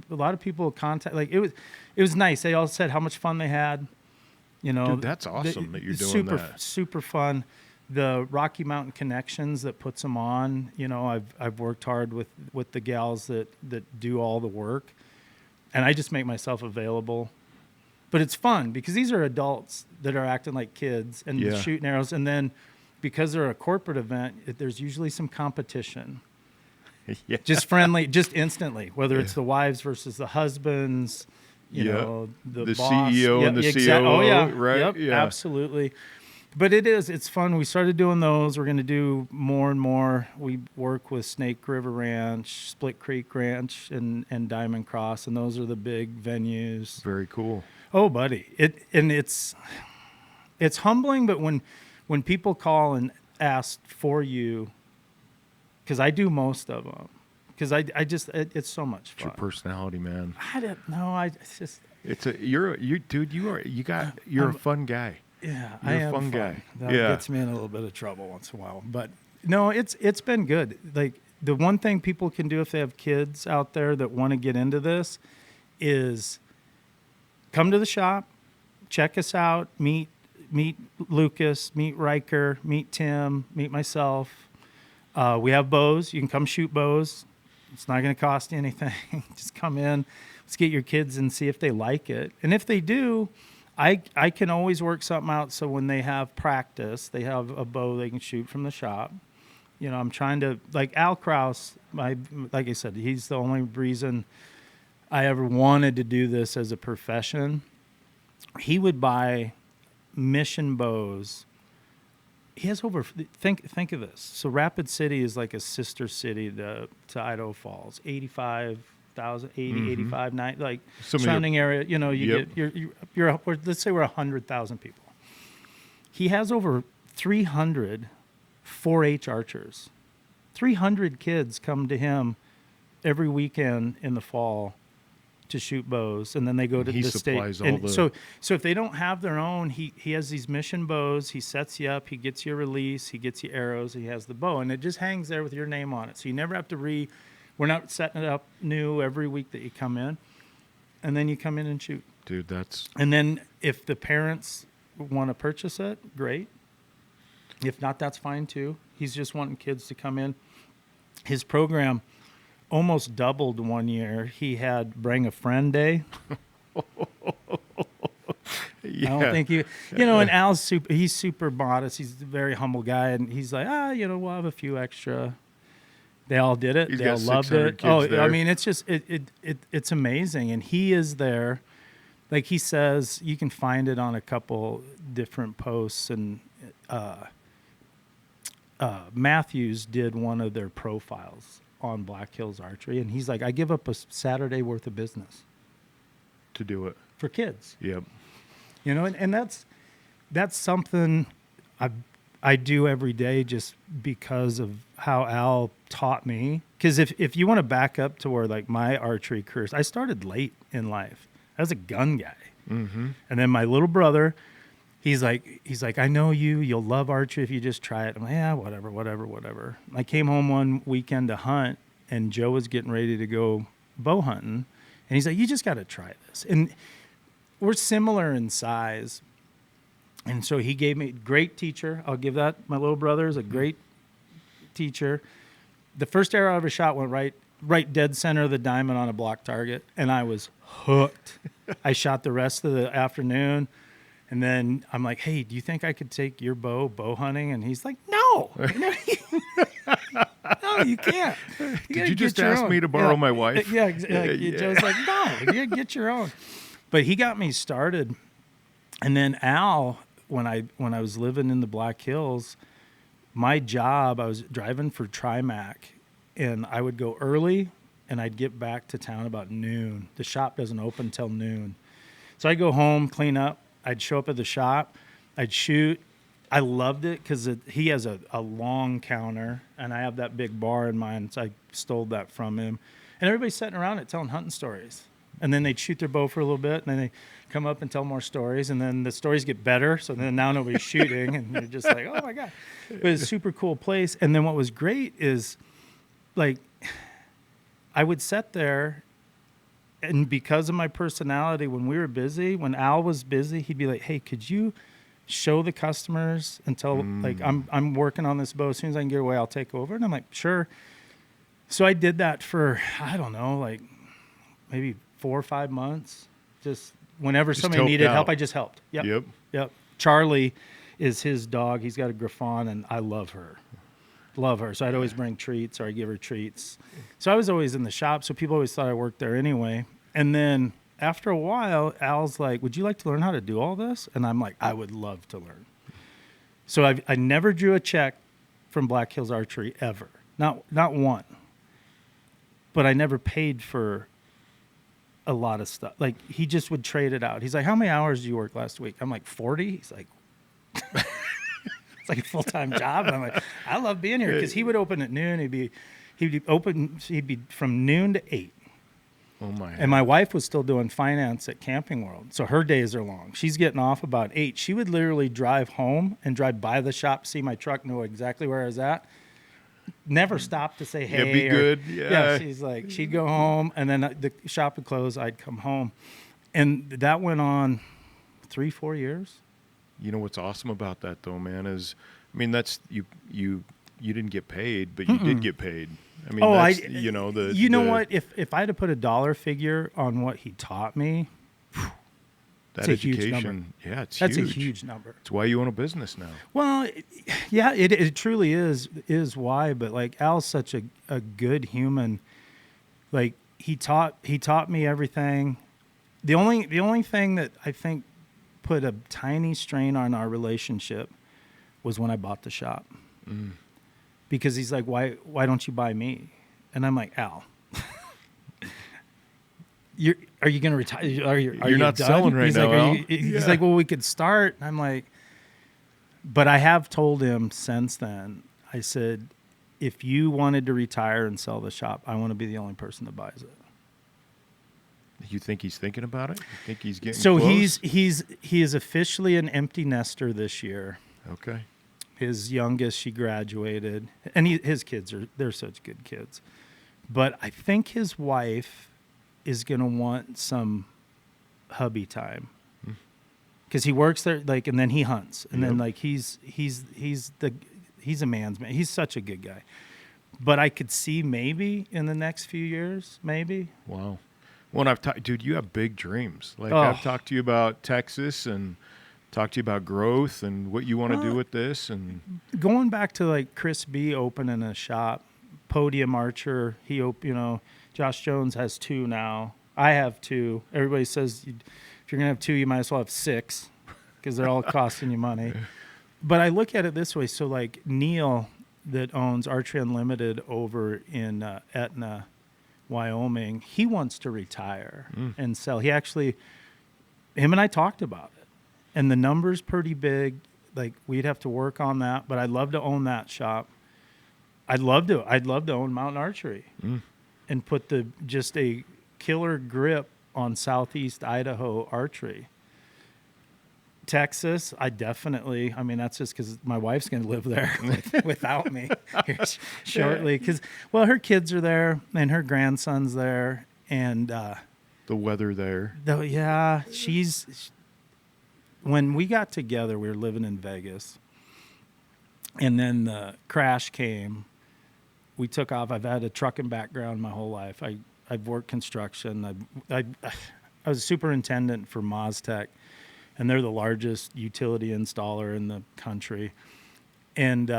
lot of people contact. Like, it was nice. They all said how much fun they had. Dude, that's awesome that you're doing that. Super fun. The Rocky Mountain Connections that puts them on. I've worked hard with the gals that do all the work, and I just make myself available. But it's fun because these are adults that are acting like kids and shooting arrows, and then because they're a corporate event, there's usually some competition. Yeah. Just friendly, just instantly, whether it's the wives versus the husbands. The boss. CEO and the COO, oh yeah, right? Yep, yeah, absolutely. But it's fun. We started doing those. We're going to do more and more. We work with Snake River Ranch, Split Creek Ranch, and Diamond Cross, and those are the big venues. Very cool. Oh, buddy, it's humbling. But when people call and ask for you, because I do most of them. Because it's so much fun. It's your personality, man. I don't know. You're a fun guy. Yeah, you're a fun guy. That gets me in a little bit of trouble once in a while, but no, it's been good. Like, the one thing people can do if they have kids out there that want to get into this is come to the shop, check us out, meet Lucas, meet Riker, meet Tim, meet myself. We have bows. You can come shoot bows. It's not going to cost you anything. Just come in. Let's get your kids and see if they like it. And if they do, I can always work something out so when they have practice, they have a bow they can shoot from the shop. You know, I'm trying to, like Al Kraus, like I said, he's the only reason I ever wanted to do this as a profession. He would buy mission bows. He has over, think of this. So Rapid City is like a sister city to Idaho Falls. 85,000, 80, 85, 90, like surrounding area. You know, you get, you're let's say we're 100,000 people. He has over 300 4-H archers. 300 kids come to him every weekend in the fall to shoot bows, and then they go to the state. And so if they don't have their own, he has these mission bows. He sets you up. He gets you a release. He gets you arrows. He has the bow, and it just hangs there with your name on it. So you never have to we're not setting it up new every week that you come in, and then you come in and shoot. Dude, that's... And then if the parents want to purchase it, great. If not, that's fine too. He's just wanting kids to come in. His program almost doubled one year. He had Bring a Friend Day. Yeah. I don't think you know, and Al's he's super modest. He's a very humble guy, and he's like, we'll have a few extra. They all did it. They all loved it. Oh, there. I mean, it's just, it's amazing. And he is there. Like he says, you can find it on a couple different posts, and Matthews did one of their profiles on Black Hills Archery, and he's like, I give up a Saturday worth of business to do it for kids. Yep. You know, and that's something I do every day just because of how Al taught me. Because if you want to back up to where like my archery career, I started late in life. I was a gun guy, and then my little brother. He's like, I know you'll love archery if you just try it. I'm like, yeah, whatever. I came home one weekend to hunt, and Joe was getting ready to go bow hunting. And he's like, you just got to try this. And we're similar in size. And so he gave me a great teacher. I'll give that. My little brother is a great teacher. The first arrow I ever shot went right dead center of the diamond on a block target, and I was hooked. I shot the rest of the afternoon. And then I'm like, hey, do you think I could take your bow hunting? And he's like, no. No, you can't. Did you just ask me to borrow my wife? Yeah, exactly. Joe's like, no, you get your own. But he got me started. And then Al, when I was living in the Black Hills, my job, I was driving for Trimac, and I would go early, and I'd get back to town about noon. The shop doesn't open till noon. So I'd go home, clean up. I'd show up at the shop. I'd shoot. I loved it because he has a long counter, and I have that big bar in mine, so I stole that from him. And everybody's sitting around it telling hunting stories. And then they'd shoot their bow for a little bit, and then they come up and tell more stories, and then the stories get better, so then now nobody's shooting, and you're just like, oh, my God. But it's a super cool place. And then what was great is, like, I would sit there, and because of my personality, when we were busy, when Al was busy, he'd be like, hey, could you show the customers until like I'm working on this bow. As soon as I can get away, I'll take over. And I'm like, sure. So I did that for, I don't know, like maybe 4 or 5 months. Just whenever somebody needed help, I just helped. Yep. Charlie is his dog. He's got a Griffon, and I love her. So I'd always bring treats, or I'd give her treats. So I was always in the shop, so people always thought I worked there anyway. And then after a while, Al's like, would you like to learn how to do all this? And I'm like, I would love to learn. So I never drew a check from Black Hills Archery ever. Not one. But I never paid for a lot of stuff. Like, he just would trade it out. He's like, how many hours did you work last week? I'm like, 40. He's like, it's like a full-time job. And I'm like, I love being here, because he would open at noon. He'd be from noon to 8. Oh my! And my wife was still doing finance at Camping World, so her days are long. She's getting off about 8. She would literally drive home and drive by the shop, see my truck, know exactly where I was at, never stopped to say hey. Yeah, be good. Yeah. She's like, she'd go home, and then the shop would close. I'd come home, and that went on 3-4 years. You know what's awesome about that though, man, is, I mean, that's you didn't get paid, but you did get paid. I mean, that's, what? If I had to put a dollar figure on what he taught me, that it's a huge education, number. yeah, it's That's huge. a huge number. It's why you own a business now. Well, it truly is why. But like Al's such a good human. Like he taught me everything. The only thing that I think put a tiny strain on our relationship was when I bought the shop. Because he's like, why don't you buy me? And I'm like, Al, are you going to retire? You're not done? selling right he's now, like, Al. He's like, well, we could start. And I'm like, but I have told him since then, I said, if you wanted to retire and sell the shop, I want to be the only person that buys it. You think he's thinking about it? You think he's getting So close? he is officially an empty nester this year. Okay. His youngest, she graduated, and his kids they're such good kids. But I think his wife is gonna want some hubby time, because he works there, like, and then he hunts, and then like he's a man's man. He's such a good guy. But I could see maybe in the next few years, maybe. Wow. Well, I've talked, dude, you have big dreams. Like I've talked to you about Texas and talked to you about growth and what you want to do with this. And going back to like Chris B opening a shop, Podium Archer, Josh Jones has 2 now. I have 2. Everybody says if you're going to have 2, you might as well have 6, because they're all costing you money. But I look at it this way. So like Neil, that owns Archery Unlimited over in Etna, Wyoming, he wants to retire and sell. Him and I talked about it, and the number's pretty big. Like, we'd have to work on that, but I'd love to own that shop. I'd love to own Mountain Archery and put just a killer grip on Southeast Idaho archery. Texas, I mean, that's just because my wife's going to live there without me here shortly. Because, well, her kids are there and her grandson's there. And the weather there. When we got together, we were living in Vegas. And then the crash came. We took off. I've had a trucking background my whole life. I've worked construction. I was a superintendent for Moztec, and they're the largest utility installer in the country. And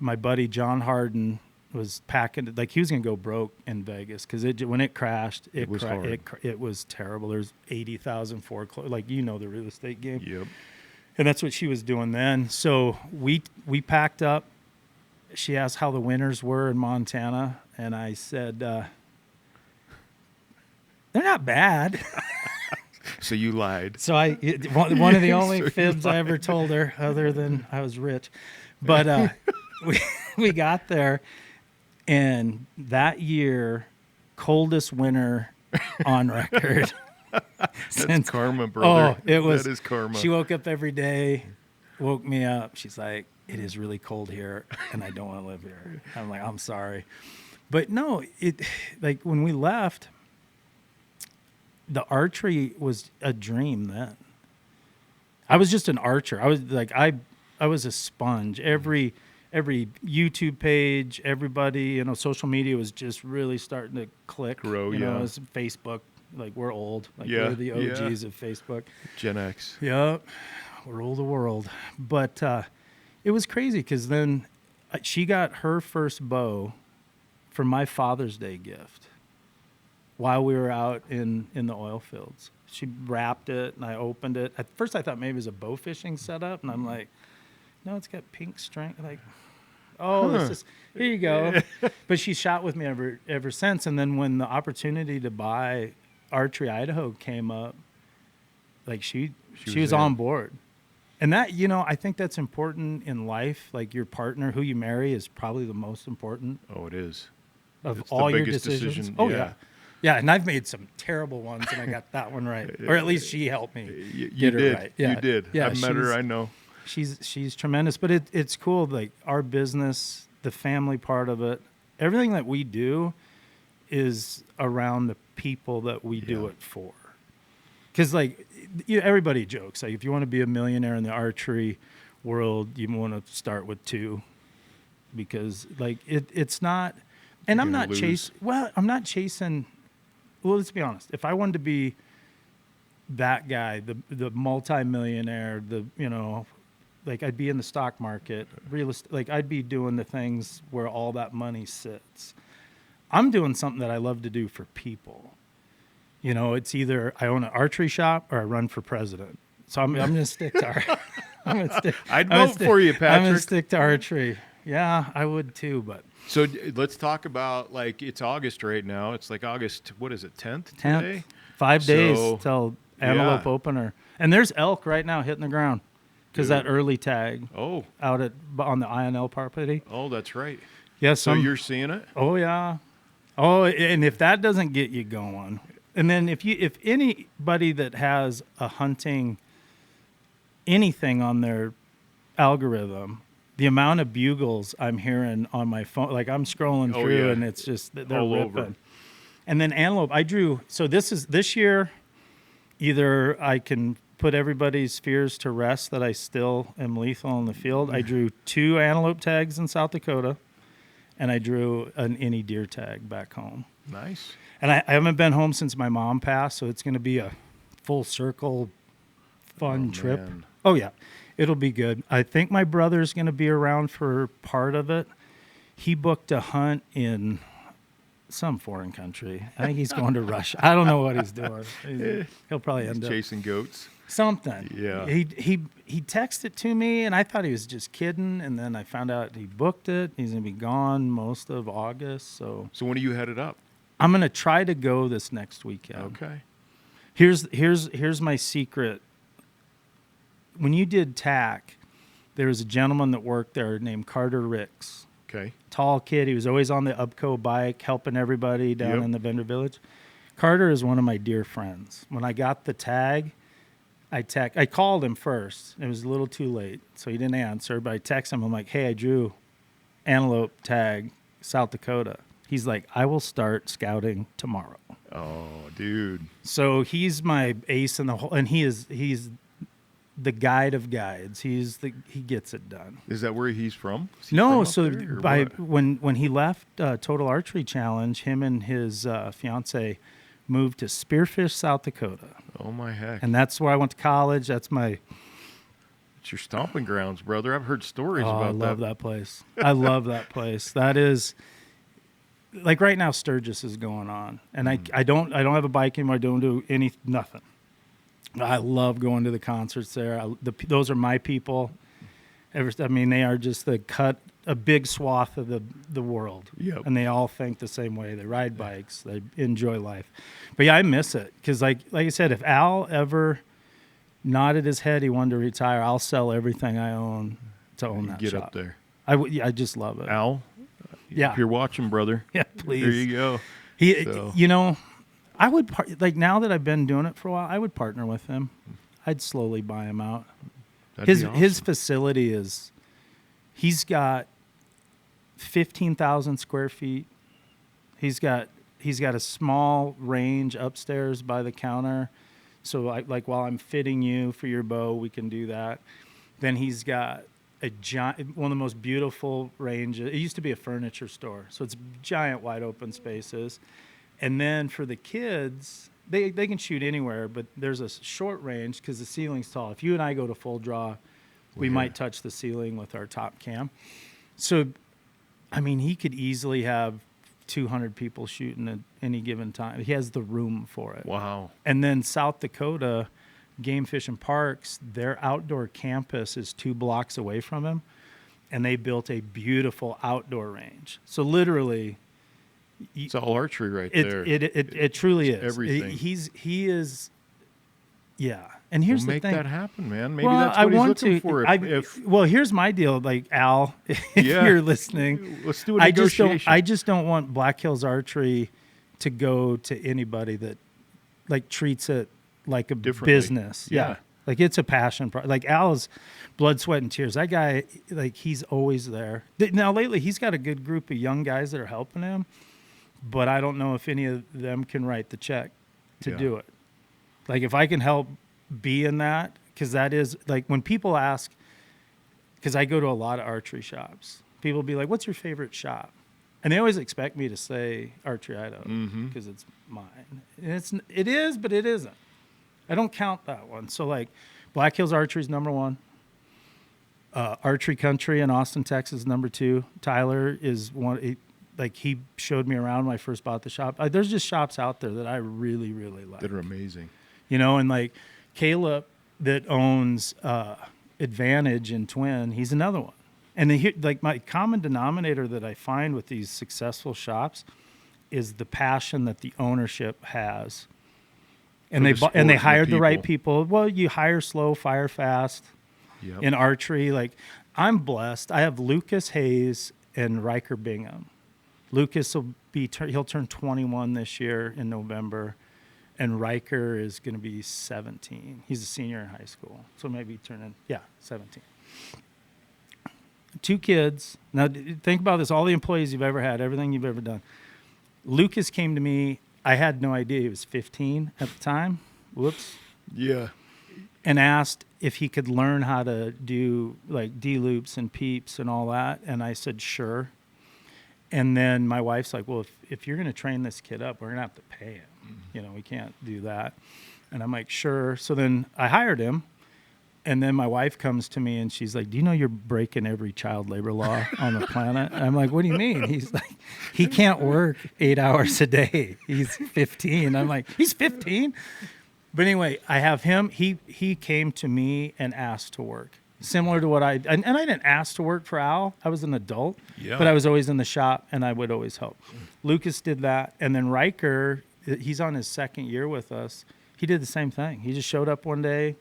my buddy John Harden was packing, like, he was going to go broke in Vegas, because when it crashed, it was terrible. There's 80,000 foreclosed, like, the real estate game. Yep. And that's what she was doing then. So we packed up. She asked how the winters were in Montana, and I said, they're not bad. So you lied. So one of the only fibs I ever told her, other than I was rich. But we got there, and that year, coldest winter on record. That's karma, brother. Oh, it was. That is karma. She woke up every day, woke me up. She's like, it is really cold here, and I don't want to live here. I'm like, I'm sorry. But no, like, when we left, the archery was a dream then. I was just an archer. I was like, I was a sponge. Every YouTube page, everybody, social media was just really starting to click. Grow, it was Facebook. Like, we're old. Like, we're the OGs of Facebook. Gen X. Yep. Rule the world. But it was crazy, because then she got her first bow for my Father's Day gift while we were out in the oil fields. She wrapped it, and I opened it. At first, I thought maybe it was a bow fishing setup, and I'm like, no, it's got pink string. Like, this is, here you go. But she shot with me ever since. And then when the opportunity to buy Archery Idaho came up, like, she was on board. And that, I think that's important in life. Like, your partner, who you marry, is probably the most important. Oh, it is. Of it's all the your biggest decisions. decision. Oh, yeah. Yeah, and I've made some terrible ones, and I got that one right. Or at least she helped me get it right. Yeah. You did. Yeah, I've met her, I know. She's tremendous. But it's cool. Like, our business the family part of it, everything that we do is around the people that we do it for. Because, like, everybody jokes. Like, if you want to be a millionaire in the archery world, you want to start with 2. Because, like, it's not... And I'm not chasing... Well, I'm not chasing... Well, let's be honest. If I wanted to be that guy, the multi-millionaire, like, I'd be in the stock market, real estate, like, I'd be doing the things where all that money sits. I'm doing something that I love to do for people. It's either I own an archery shop or I run for president. So I'm going to stick to I'd vote for you, Patrick. I'm going to stick to archery. Yeah, I would too, but. So let's talk about, like, it's August right now. It's like August, what is it, 10th today? 5 days till antelope opener. And there's elk right now hitting the ground because that early tag out on the INL property. Oh, that's right. Yeah, so you're seeing it? Oh, yeah. Oh, and if that doesn't get you going, and then if anybody that has a hunting anything on their algorithm, the amount of bugles I'm hearing on my phone, like I'm scrolling through and it's just, they're all ripping. over. And then antelope, I drew, so this year, either I can put everybody's fears to rest that I still am lethal in the field. I drew 2 antelope tags in South Dakota, and I drew an any deer tag back home. Nice. And I haven't been home since my mom passed, so it's going to be a full circle fun trip. Man. Oh, yeah. It'll be good. I think my brother's going to be around for part of it. He booked a hunt in some foreign country. I think he's going to Russia. I don't know what he's doing. He'll probably end up chasing goats. Something. Yeah. He texted to me, and I thought he was just kidding, and then I found out he booked it. He's going to be gone most of August. So when are you headed up? I'm going to try to go this next weekend. Okay. Here's my secret. When you did TAC, there was a gentleman that worked there named Carter Ricks. Okay. Tall kid. He was always on the Upco bike, helping everybody down in the vendor village. Carter is one of my dear friends. When I got the tag, I called him first. It was a little too late, so he didn't answer. But I texted him. I'm like, hey, I drew antelope tag, South Dakota. He's like, I will start scouting tomorrow. Oh, dude. So he's my ace in the hole, and he's the guide of guides. He gets it done. Is that where he's from? No, so when he left Total Archery Challenge, him and his fiance moved to Spearfish, South Dakota. Oh my heck! And that's where I went to college. It's your stomping grounds, brother. I've heard stories about that. I love that place. I love that place. That is, like, right now Sturgis is going on, and I don't have a bike anymore. I don't do nothing. I love going to the concerts there. Those are my people. They are just a big swath of the world. Yep. And they all think the same way. They ride bikes. They enjoy life. But yeah, I miss it. Because like I said, if Al ever nodded his head, he wanted to retire, I'll sell everything I own to own that Get shop. up there. I just love it. Al, yeah. If you're watching, brother. Yeah, please. There you go. I would, now that I've been doing it for a while, I would partner with him. I'd slowly buy him out. His facility he's got 15,000 square feet. He's got a small range upstairs by the counter. So while I'm fitting you for your bow, we can do that. Then he's got a giant, one of the most beautiful ranges. It used to be a furniture store. So it's giant wide open spaces. And then for the kids, they can shoot anywhere, but there's a short range because the ceiling's tall. If you and I go to full draw, we might touch the ceiling with our top cam. So, he could easily have 200 people shooting at any given time. He has the room for it. Wow. And then South Dakota Game Fish and Parks, their outdoor campus is 2 blocks away from him, and they built a beautiful outdoor range. So literally... It's all archery right there. It truly is. Everything. He is. Yeah. And here's the thing. Make that happen, man. Maybe that's what he's looking for. Well, here's my deal. Like, Al, if you're listening, let's do a negotiation. I just don't want Black Hills Archery to go to anybody that, like, treats it like a business. Yeah. Like it's a passion. Like Al's blood, sweat, and tears. That guy, like he's always there. Now lately, he's got a good group of young guys that are helping him, but I don't know if any of them can write the check to do it. Like if I can help be in that, because that is like when people ask, because I go to a lot of archery shops. People will be like, "What's your favorite shop?" And they always expect me to say Archery Idaho because it's mine. And it is, but it isn't. I don't count that one. So like Black Hills Archery is number 1. Archery Country in Austin, Texas is number 2. Tyler is one. Like he showed me around when I first bought the shop. There's just shops out there that I really, really like. That are amazing. You know, and like Caleb that owns Advantage in Twin, he's another one. And like my common denominator that I find with these successful shops is the passion that the ownership has. And they hired the right people. Well, you hire slow, fire fast. Yep. In archery. Like I'm blessed. I have Lucas Hayes and Riker Bingham. Lucas he'll turn 21 this year in November, and Riker is going to be 17. He's a senior in high school, so maybe turning 17. 2 kids. Now think about this: all the employees you've ever had, everything you've ever done. Lucas came to me. I had no idea he was 15 at the time. Whoops. Yeah. And asked if he could learn how to do like D-loops and peeps and all that. And I said, sure. And then my wife's like, well, if you're going to train this kid up, we're going to have to pay him. You know, we can't do that. And I'm like, sure. So then I hired him. And then my wife comes to me and she's like, do you know you're breaking every child labor law on the planet? And I'm like, what do you mean? He's like, he can't work 8 hours a day. He's 15. I'm like, he's 15? But anyway, I have him. He came to me and asked to work. Similar to what and I didn't ask to work for Al. I was an adult, but I was always in the shop and I would always help. Lucas did that. And then Riker, he's on his 2nd year with us. He did the same thing. He just showed up one day,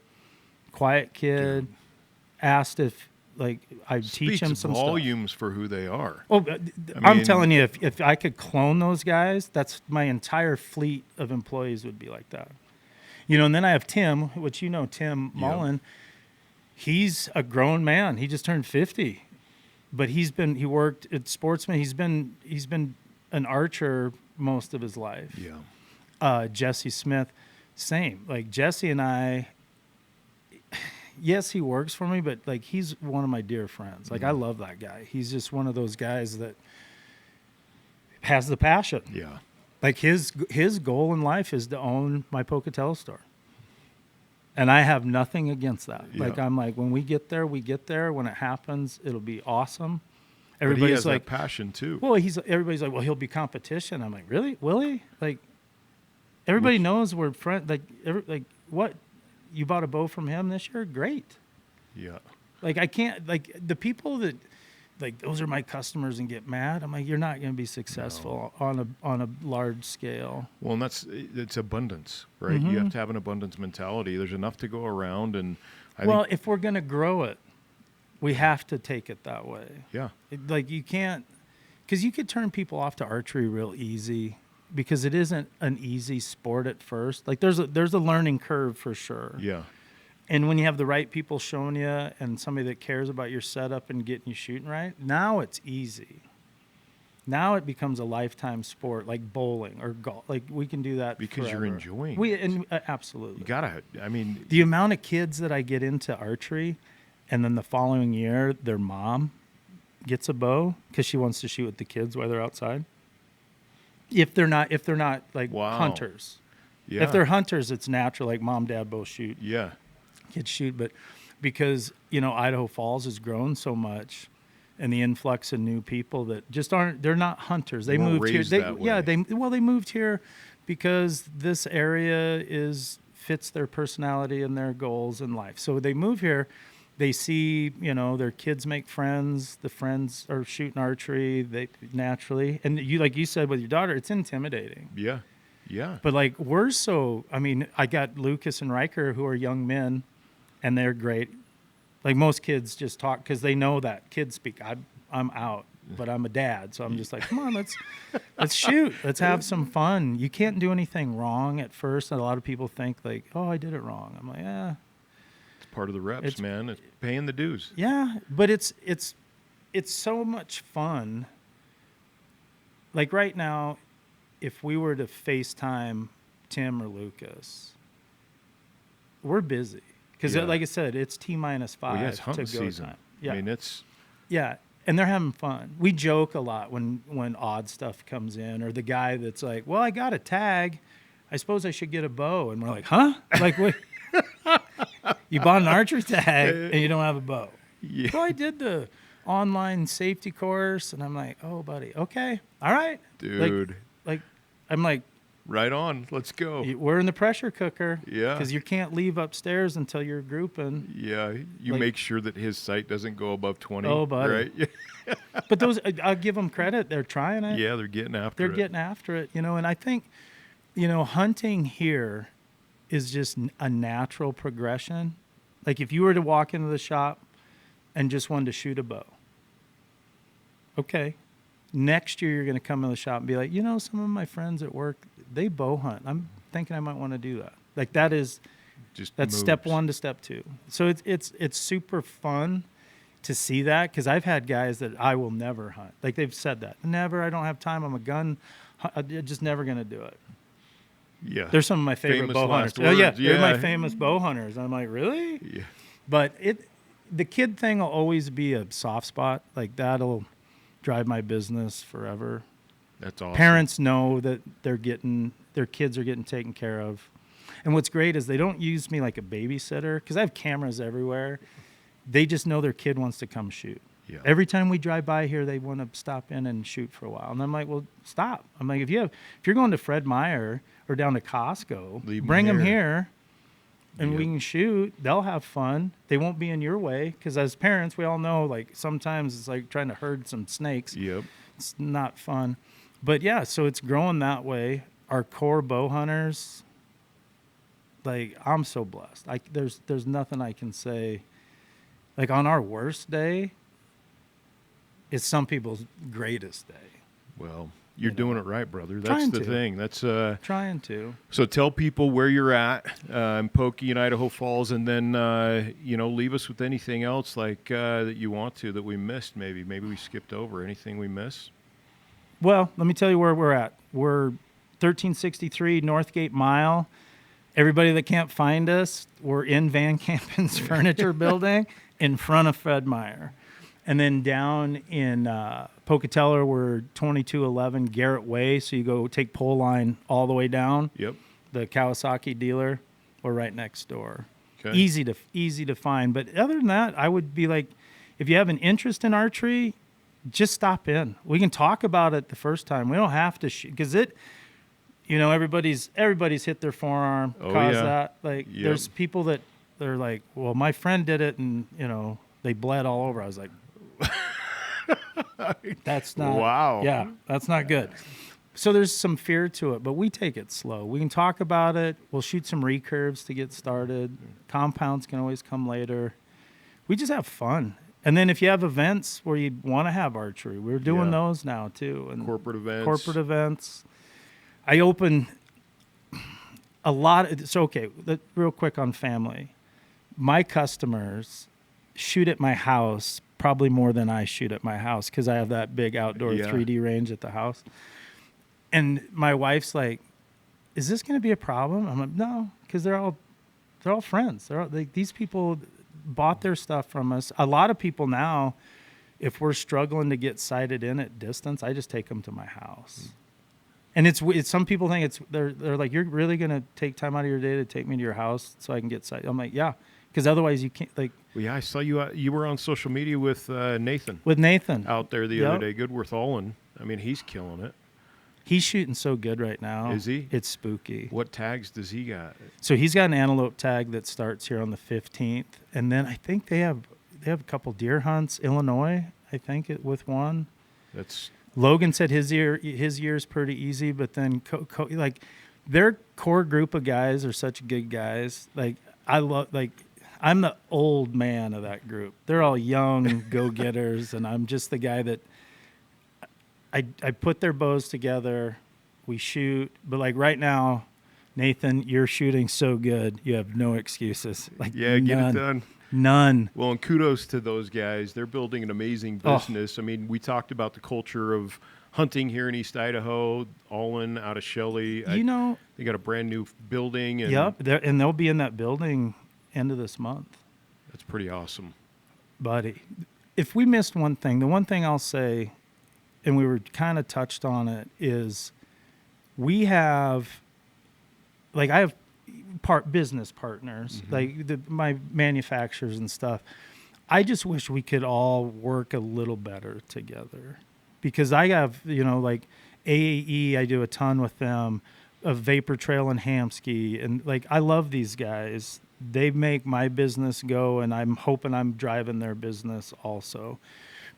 quiet kid, asked if like I'd teach him some volumes stuff. For who they are. Oh, I'm telling you, if I could clone those guys, that's my entire fleet of employees would be like that. You know, and then I have Tim, which you know, Tim Mullen. He's a grown man. He just turned 50, but he worked at Sportsman. He's been an archer most of his life. Yeah. Jesse Smith, same. Like Jesse and I, yes, he works for me, but like he's one of my dear friends. Like I love that guy. He's just one of those guys that has the passion. Yeah. Like his goal in life is to own my Pocatello store. And I have nothing against that. Yeah. Like I'm like, when we get there, we get there. When it happens, it'll be awesome. Everybody's he has like that passion too. Well, everybody's like, well, he'll be competition. I'm like, really? Will he? Like everybody knows we're friends. Like what? You bought a bow from him this year? Great. Yeah. Like I can't like the people that like those are my customers and get mad. I'm like, you're not going to be successful on a large scale. Well, and it's abundance, right? You have to have an abundance mentality. There's enough to go around, and I think if we're going to grow it, we have to take it that way. Yeah. Like you can't, because you could turn people off to archery real easy because it isn't an easy sport at first. Like there's a learning curve for sure. Yeah. And when you have the right people showing you and somebody that cares about your setup and getting you shooting right, now it's easy. Now it becomes a lifetime sport like bowling or golf. Like we can do that because forever. You're enjoying it. Absolutely. You gotta. I mean, the amount of kids that I get into archery, and then the following year their mom gets a bow because she wants to shoot with the kids while they're outside. If they're not like hunters. Yeah. If they're hunters, it's natural. Like mom, dad both shoot. Yeah. Kids shoot, but because Idaho Falls has grown so much, and the influx of new people that just they're not hunters. They moved here. They moved here because this area fits their personality and their goals in life. So they move here. They see their kids make friends. The friends are shooting archery. They naturally, and like you said with your daughter, it's intimidating. Yeah, yeah. But like I got Lucas and Riker who are young men. And they're great. Like most kids just talk because they know that kids speak. I'm out, but I'm a dad, so I'm just like, come on, let's shoot. Let's have some fun. You can't do anything wrong at first. And a lot of people think like, oh, I did it wrong. I'm like, part of the reps, It's- man. It's paying the dues. Yeah, but it's so much fun. Like right now, if we were to FaceTime Tim or Lucas, we're busy because, Yeah. like I said, it's T-5 Well, yeah, it's to hunting go season. time. Yeah, I mean, it's yeah, and they're having fun. We joke a lot when odd stuff comes in, or the guy that's like, "Well, I got a tag. I suppose I should get a bow," and we're like, "Huh? Like what? You bought an archery tag and you don't have a bow?" yeah, Well, I did the online safety course, and I'm like, "Oh, buddy, okay, all right, dude. Like, I'm like, Right on. Let's go. we're in the pressure cooker, Yeah. because you can't leave upstairs until you're grouping." Yeah, you Like- make sure that his sight doesn't go above 20. Oh, buddy. Right? But those, I'll give them credit; they're trying it. Yeah, they're getting after They're it. getting after it, and I think, hunting here is just a natural progression. Like if you were to walk into the shop and just wanted to shoot a bow, okay. Next year you're going to come in the shop and be like, some of my friends at work, they bow hunt. I'm thinking I might want to do that. Like that's Just step moves. 1 to step 2. So it's super fun to see that, because I've had guys that I will never hunt. Like they've said that. Never, I don't have time. I'm a gun. I'm just never going to do it. Yeah. They're some of my favorite Famous bow last hunters. Oh yeah, words, they're my yeah. famous bow hunters. I'm like, really? Yeah. But the kid thing will always be a soft spot. Like that'll drive my business forever. That's awesome. Parents know that their kids are getting taken care of. And what's great is they don't use me like a babysitter, because I have cameras everywhere. They just know their kid wants to come shoot. Yeah. Every time we drive by here, they want to stop in and shoot for a while. And I'm like, well, stop. I'm like, if you're going to Fred Meyer or down to Costco, Leave 'em bring them here. here and we Yep. can shoot. They'll have fun. They won't be in your way, because as parents, we all know, like sometimes it's like trying to herd some snakes. Yep. It's not fun. But yeah, so it's growing that way. Our core bow hunters, like I'm so blessed. There's nothing I can say. Like on our worst day, it's some people's greatest day. Well, you're know. doing it right, brother. That's Trying the to. thing. That's Trying to. So tell people where you're at in Pokey and Idaho Falls, and then leave us with anything else like that you want to that we missed. Maybe we skipped over anything we missed. Well, let me tell you where we're at. We're 1363 Northgate Mile. Everybody that can't find us, we're in Van Campen's furniture building in front of Fred Meyer. And then down in Pocatello, we're 2211 Garrett Way. So you go take pole line all the way down. Yep. The Kawasaki dealer, we're right next door. Okay. Easy to find. But other than that, I would be like, if you have an interest in archery, just stop in. We can talk about it the first time. We don't have to shoot, because everybody's hit their forearm, Oh, caused yeah. that. Like Yep. there's people that they're like, well, my friend did it, and they bled all over. I was like, that's not. Wow. Yeah, that's not good. So there's some fear to it, but we take it slow. We can talk about it. We'll shoot some recurves to get started. Compounds can always come later. We just have fun. And then if you have events where you want to have archery, we're doing Yeah. those now too. And Corporate events. corporate events. I open a lot. So, okay, real quick on family. My customers shoot at my house probably more than I shoot at my house, because I have that big outdoor Yeah. 3D range at the house. And my wife's like, is this going to be a problem? I'm like, no, because they're all friends. These people bought their stuff from us. A lot of people now, if we're struggling to get sighted in at distance, I just take them to my house. And it's some people think they're like, you're really going to take time out of your day to take me to your house so I can get sighted? I'm like, yeah, because otherwise you can't. Like, Well, yeah, I saw you. You were on social media with Nathan with Nathan out there the Yep. other day. Goodworth Olin. I mean, he's killing it. He's shooting so good right now. Is he? It's spooky. What tags does he got? So he's got an antelope tag that starts here on the 15th, and then I think they have a couple deer hunts. Illinois, I think, with one. That's Logan said his year's pretty easy, but then like their core group of guys are such good guys. Like I'm the old man of that group. They're all young go-getters, and I'm just the guy that I put their bows together. We shoot, but like right now, Nathan, you're shooting so good. You have no excuses. Like, Yeah, get it done. None. Well, and kudos to those guys. They're building an amazing business. I mean, we talked about the culture of hunting here in East Idaho. Olin out of Shelley. They got a brand new building. And Yep, and they'll be in that building end of this month. That's pretty awesome. Buddy, if we missed one thing, the one thing I'll say, and we were kind of touched on it, is we have, like, I have business partners, like my manufacturers and stuff. I just wish we could all work a little better together, because I have, like AAE, I do a ton with them, of Vapor Trail and Hamsky, and like, I love these guys. They make my business go, and I'm hoping I'm driving their business also.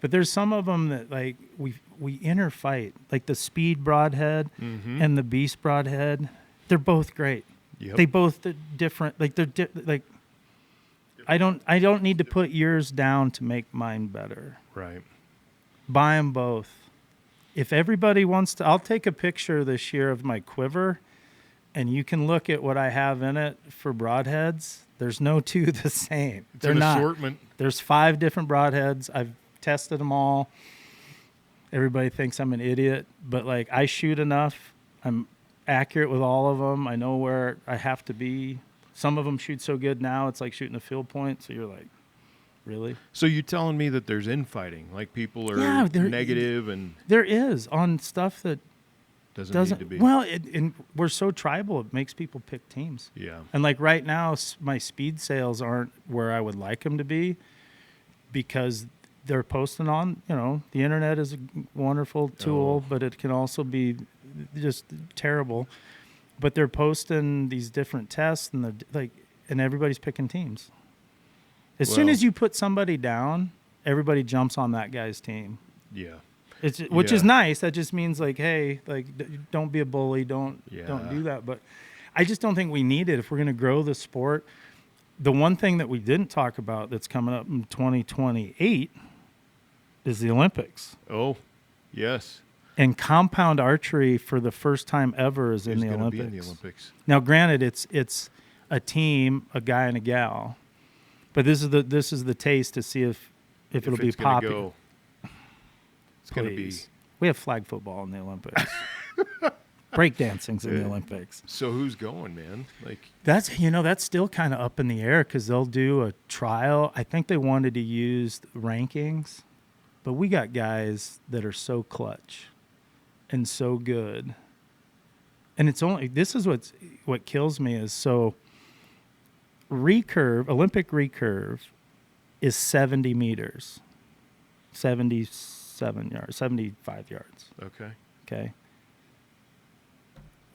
But there's some of them that, like, we interfight, like the Speed Broadhead and the Beast Broadhead. They're both great. Yep. They both different. Like, they're I don't need to put yours down to make mine better. Right. Buy them both. If everybody wants to, I'll take a picture this year of my quiver, and you can look at what I have in it for broadheads. There's no two the same. It's They're an not. assortment. There's 5 different broadheads. I've tested them all. Everybody thinks I'm an idiot, but like, I shoot enough. I'm accurate with all of them. I know where I have to be. Some of them shoot so good now, it's like shooting a field point. So you're like, really? So you telling me that there's infighting, like people are negative and there is on stuff that doesn't need to be. Well, and we're so tribal, it makes people pick teams. Yeah. And like right now, my speed sales aren't where I would like them to be, because they're posting on, the internet is a wonderful tool, but it can also be just terrible. But they're posting these different tests, and they're like, and everybody's picking teams. As soon as you put somebody down, everybody jumps on that guy's team. Yeah. Which is nice. That just means, like, hey, like, don't be a bully. Don't do that. But I just don't think we need it if we're going to grow the sport. The one thing that we didn't talk about that's coming up in 2028 is the Olympics. Oh, yes. And compound archery for the first time ever is in the Olympics. Be in the Olympics. Now, granted, it's a team, a guy and a gal, but this is the taste to see if it'll be popular. It's going to be. We have flag football in the Olympics. Breakdancing's in the Olympics. So who's going, man? Like, that's still kind of up in the air, because they'll do a trial. I think they wanted to use rankings, but we got guys that are so clutch and so good. And this is what kills me is, so Olympic recurve is 70 meters, 77 yards, 75 yards. Okay.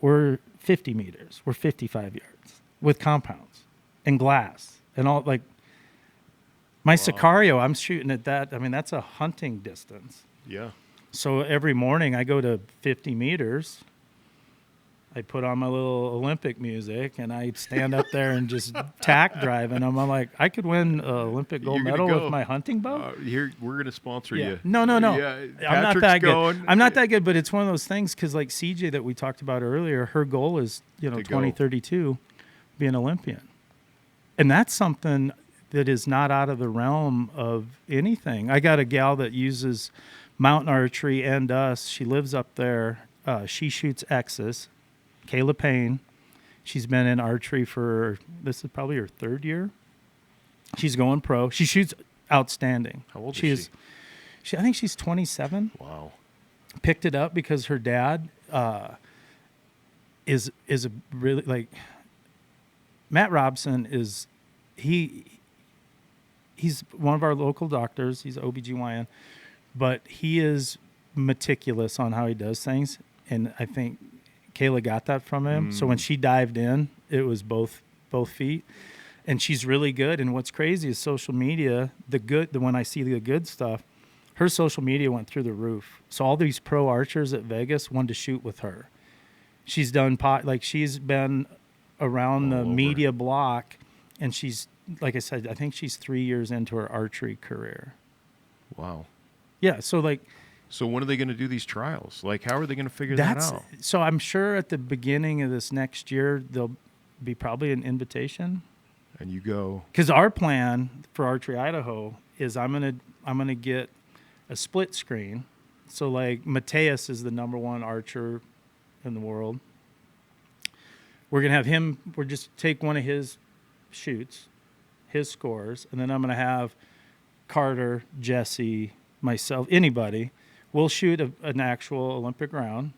We're 50 meters. We're 55 yards with compounds and glass and all. Like, my Sicario, I'm shooting at that. I mean, that's a hunting distance. Yeah. So every morning I go to 50 meters. I put on my little Olympic music, and I stand up there and just tack drive. And I'm like, I could win an Olympic gold medal with my hunting bow. Here, we're going to sponsor you. No. Yeah, I'm not that good. I'm not that good, but it's one of those things, because like CJ that we talked about earlier, her goal is, 2032, be an Olympian. And that's something that is not out of the realm of anything. I got a gal that uses mountain archery and us. She lives up there. She shoots X's. Kayla Payne. She's been in archery this is probably her 3rd year. She's going pro. She shoots outstanding. How old is she? I think she's 27. Wow. Picked it up because her dad is a really, like, Matt Robson is, he's one of our local doctors. He's OBGYN, but he is meticulous on how he does things. And I think Kayla got that from him. So when she dived in, it was both feet. And she's really good. And what's crazy is social media, when I see the good stuff, her social media went through the roof. So all these pro archers at Vegas wanted to shoot with her. She's done she's been around the media block, and she's, like I said, I think she's 3 years into her archery career. Wow. Yeah. So like, So when are they going to do these trials? Like, how are they going to figure that out? So I'm sure at the beginning of this next year, there'll be probably an invitation. And you go. Because our plan for Archery Idaho is I'm gonna get a split screen. So like Mateus is the #1 archer in the world. We're gonna have him. We're just take one of his shoots, his scores, and then I'm gonna have Carter, Jesse, myself, anybody. We'll shoot an actual Olympic round,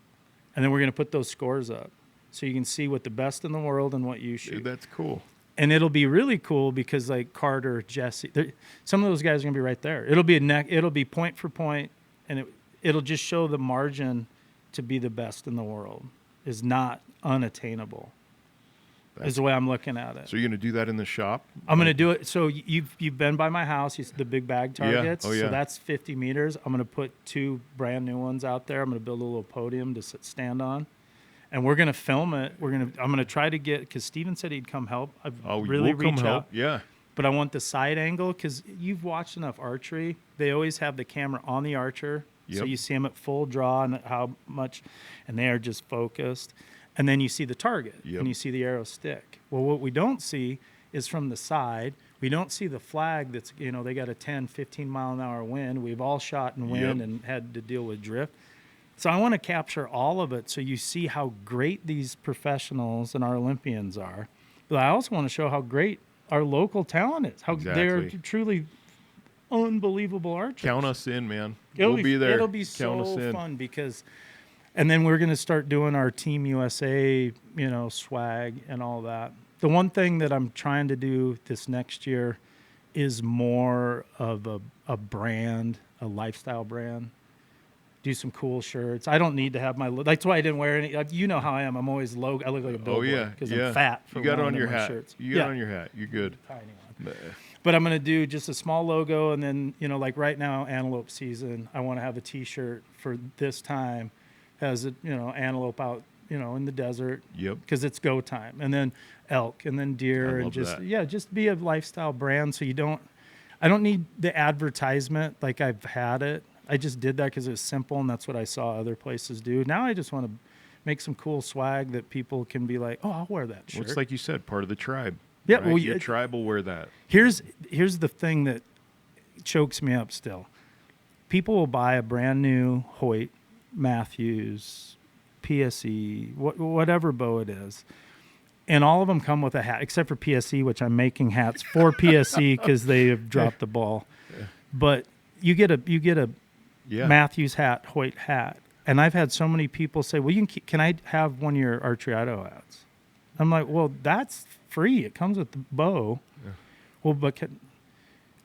and then we're gonna put those scores up, so you can see what the best in the world and what you shoot. Dude, that's cool. And it'll be really cool because like Carter, Jesse, some of those guys are gonna be right there. It'll be point for point, and it'll just show the margin to be the best in the world is not unattainable. Is the way I'm looking at it. So you're going to do that in the shop? I'm going to do it. So you've been by my house. The big bag targets. Yeah. Oh, yeah. So that's 50 meters. I'm going to put 2 brand new ones out there. I'm going to build a little podium to stand on, and we're going to film it. I'm going to try to get because Steven said he'd come help. We'll come help. Yeah. But I want the side angle because you've watched enough archery. They always have the camera on the archer, so you see them at full draw and how much, and they are just focused. And then you see the target, and you see the arrow stick. Well, what we don't see is from the side. We don't see the flag that's, they got a 10, 15-mile-an-hour wind. We've all shot in wind and had to deal with drift. So I want to capture all of it so you see how great these professionals and our Olympians are. But I also want to show how great our local talent is, how they're truly unbelievable archers. Count us in, man. We'll be there. It'll be so fun because... And then we're going to start doing our Team USA, swag and all that. The one thing that I'm trying to do this next year is more of a brand, a lifestyle brand. Do some cool shirts. I don't need to have my. That's why I didn't wear any. You know how I am. I'm always low. I look like a billboard because I'm fat. You got it on your hat. Shirts. You got it on your hat. You're good. Tiny one. But I'm going to do just a small logo, and then like right now, antelope season. I want to have a T-shirt for this time. Has antelope out, in the desert. Yep. Because it's go time, and then elk, and then deer, and just be a lifestyle brand. So I don't need the advertisement like I've had it. I just did that because it was simple, and that's what I saw other places do. Now I just want to make some cool swag that people can be like, oh, I'll wear that shirt. Well, it's like you said, part of the tribe. Yeah. Right? Well, your tribe will wear that. Here's the thing that chokes me up still. People will buy a brand new Hoyt, Matthews, PSE, whatever bow it is, and all of them come with a hat, except for PSE, which I'm making hats for PSE because they have dropped the ball. But you get a Matthews hat, Hoyt hat, and I've had so many people say, "Well, can I have one of your Archery Idaho hats?" I'm like, "Well, that's free. It comes with the bow." Yeah. Well,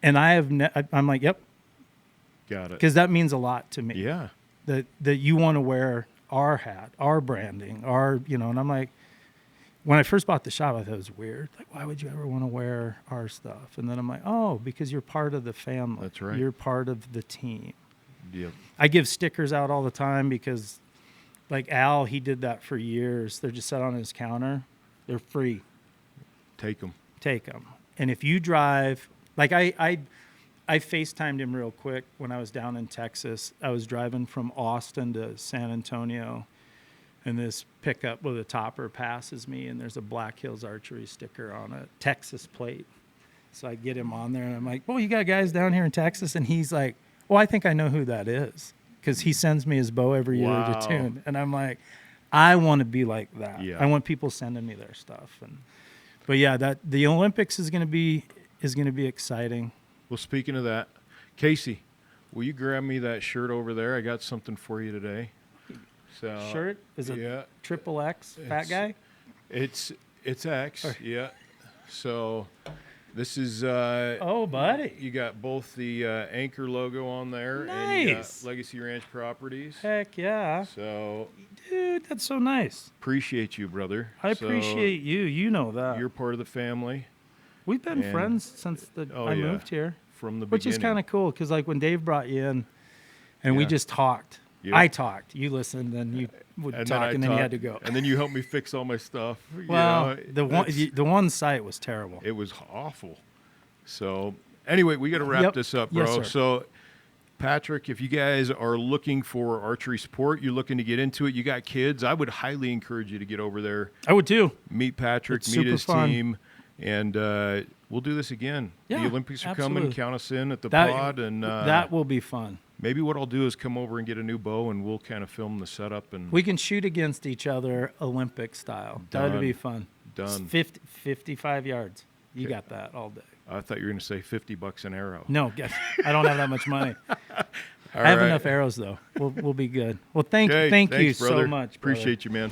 and I'm like, "Yep, got it," because that means a lot to me. Yeah. That you want to wear our hat, our branding, and I'm like, when I first bought the shop, I thought it was weird. Like, why would you ever want to wear our stuff? And then I'm like, oh, because you're part of the family. That's right. You're part of the team. Yep. I give stickers out all the time because, like Al, he did that for years. They're just set on his counter. They're free. Take them. And if you drive, like I FaceTimed him real quick when I was down in Texas. I was driving from Austin to San Antonio, and this pickup with a topper passes me, and there's a Black Hills Archery sticker on it, Texas plate. So I get him on there, and I'm like, well, you got guys down here in Texas? And he's like, well, I think I know who that is because he sends me his bow every year to tune. And I'm like, I want to be like that. Yeah. I want people sending me their stuff. But yeah, the Olympics is going to be exciting. Well, speaking of that, Casey, will you grab me that shirt over there? I got something for you today. So shirt is it triple X fat guy? It's X. Yeah. So this is oh, buddy. You got both the Ankuur logo on there, nice. And you got Legacy Ranch Properties. Heck yeah. So, dude, that's so nice. Appreciate you, brother. I appreciate you. You know that. You're part of the family. We've been friends since I moved here. From the beginning. Which is kind of cool because, like, when Dave brought you in and we just talked. Yep. I talked. You listened, and you would talk, and then you had to go. And then you helped me fix all my stuff. Well, the one site was terrible. It was awful. So, anyway, we got to wrap this up, bro. Yes, sir. So, Patrick, if you guys are looking for archery sport, you're looking to get into it, you got kids, I would highly encourage you to get over there. I would too. Meet Patrick, It's meet super his fun. team, and we'll do this again. Yeah, the Olympics are coming. absolutely. Count us in at the That, pod, and that will be fun. maybe what I'll do is come over and get a new bow, and we'll kind of film the setup. And We can shoot against each other Olympic style. That would Done. be fun. Done. 55 yards. You got that all day. I thought you were going to say $50 an arrow. No, guess I don't have that much money. All I have right. enough arrows though. We'll be good. Well, thank Okay, you thanks, so brother. much. Brother. Appreciate you, man.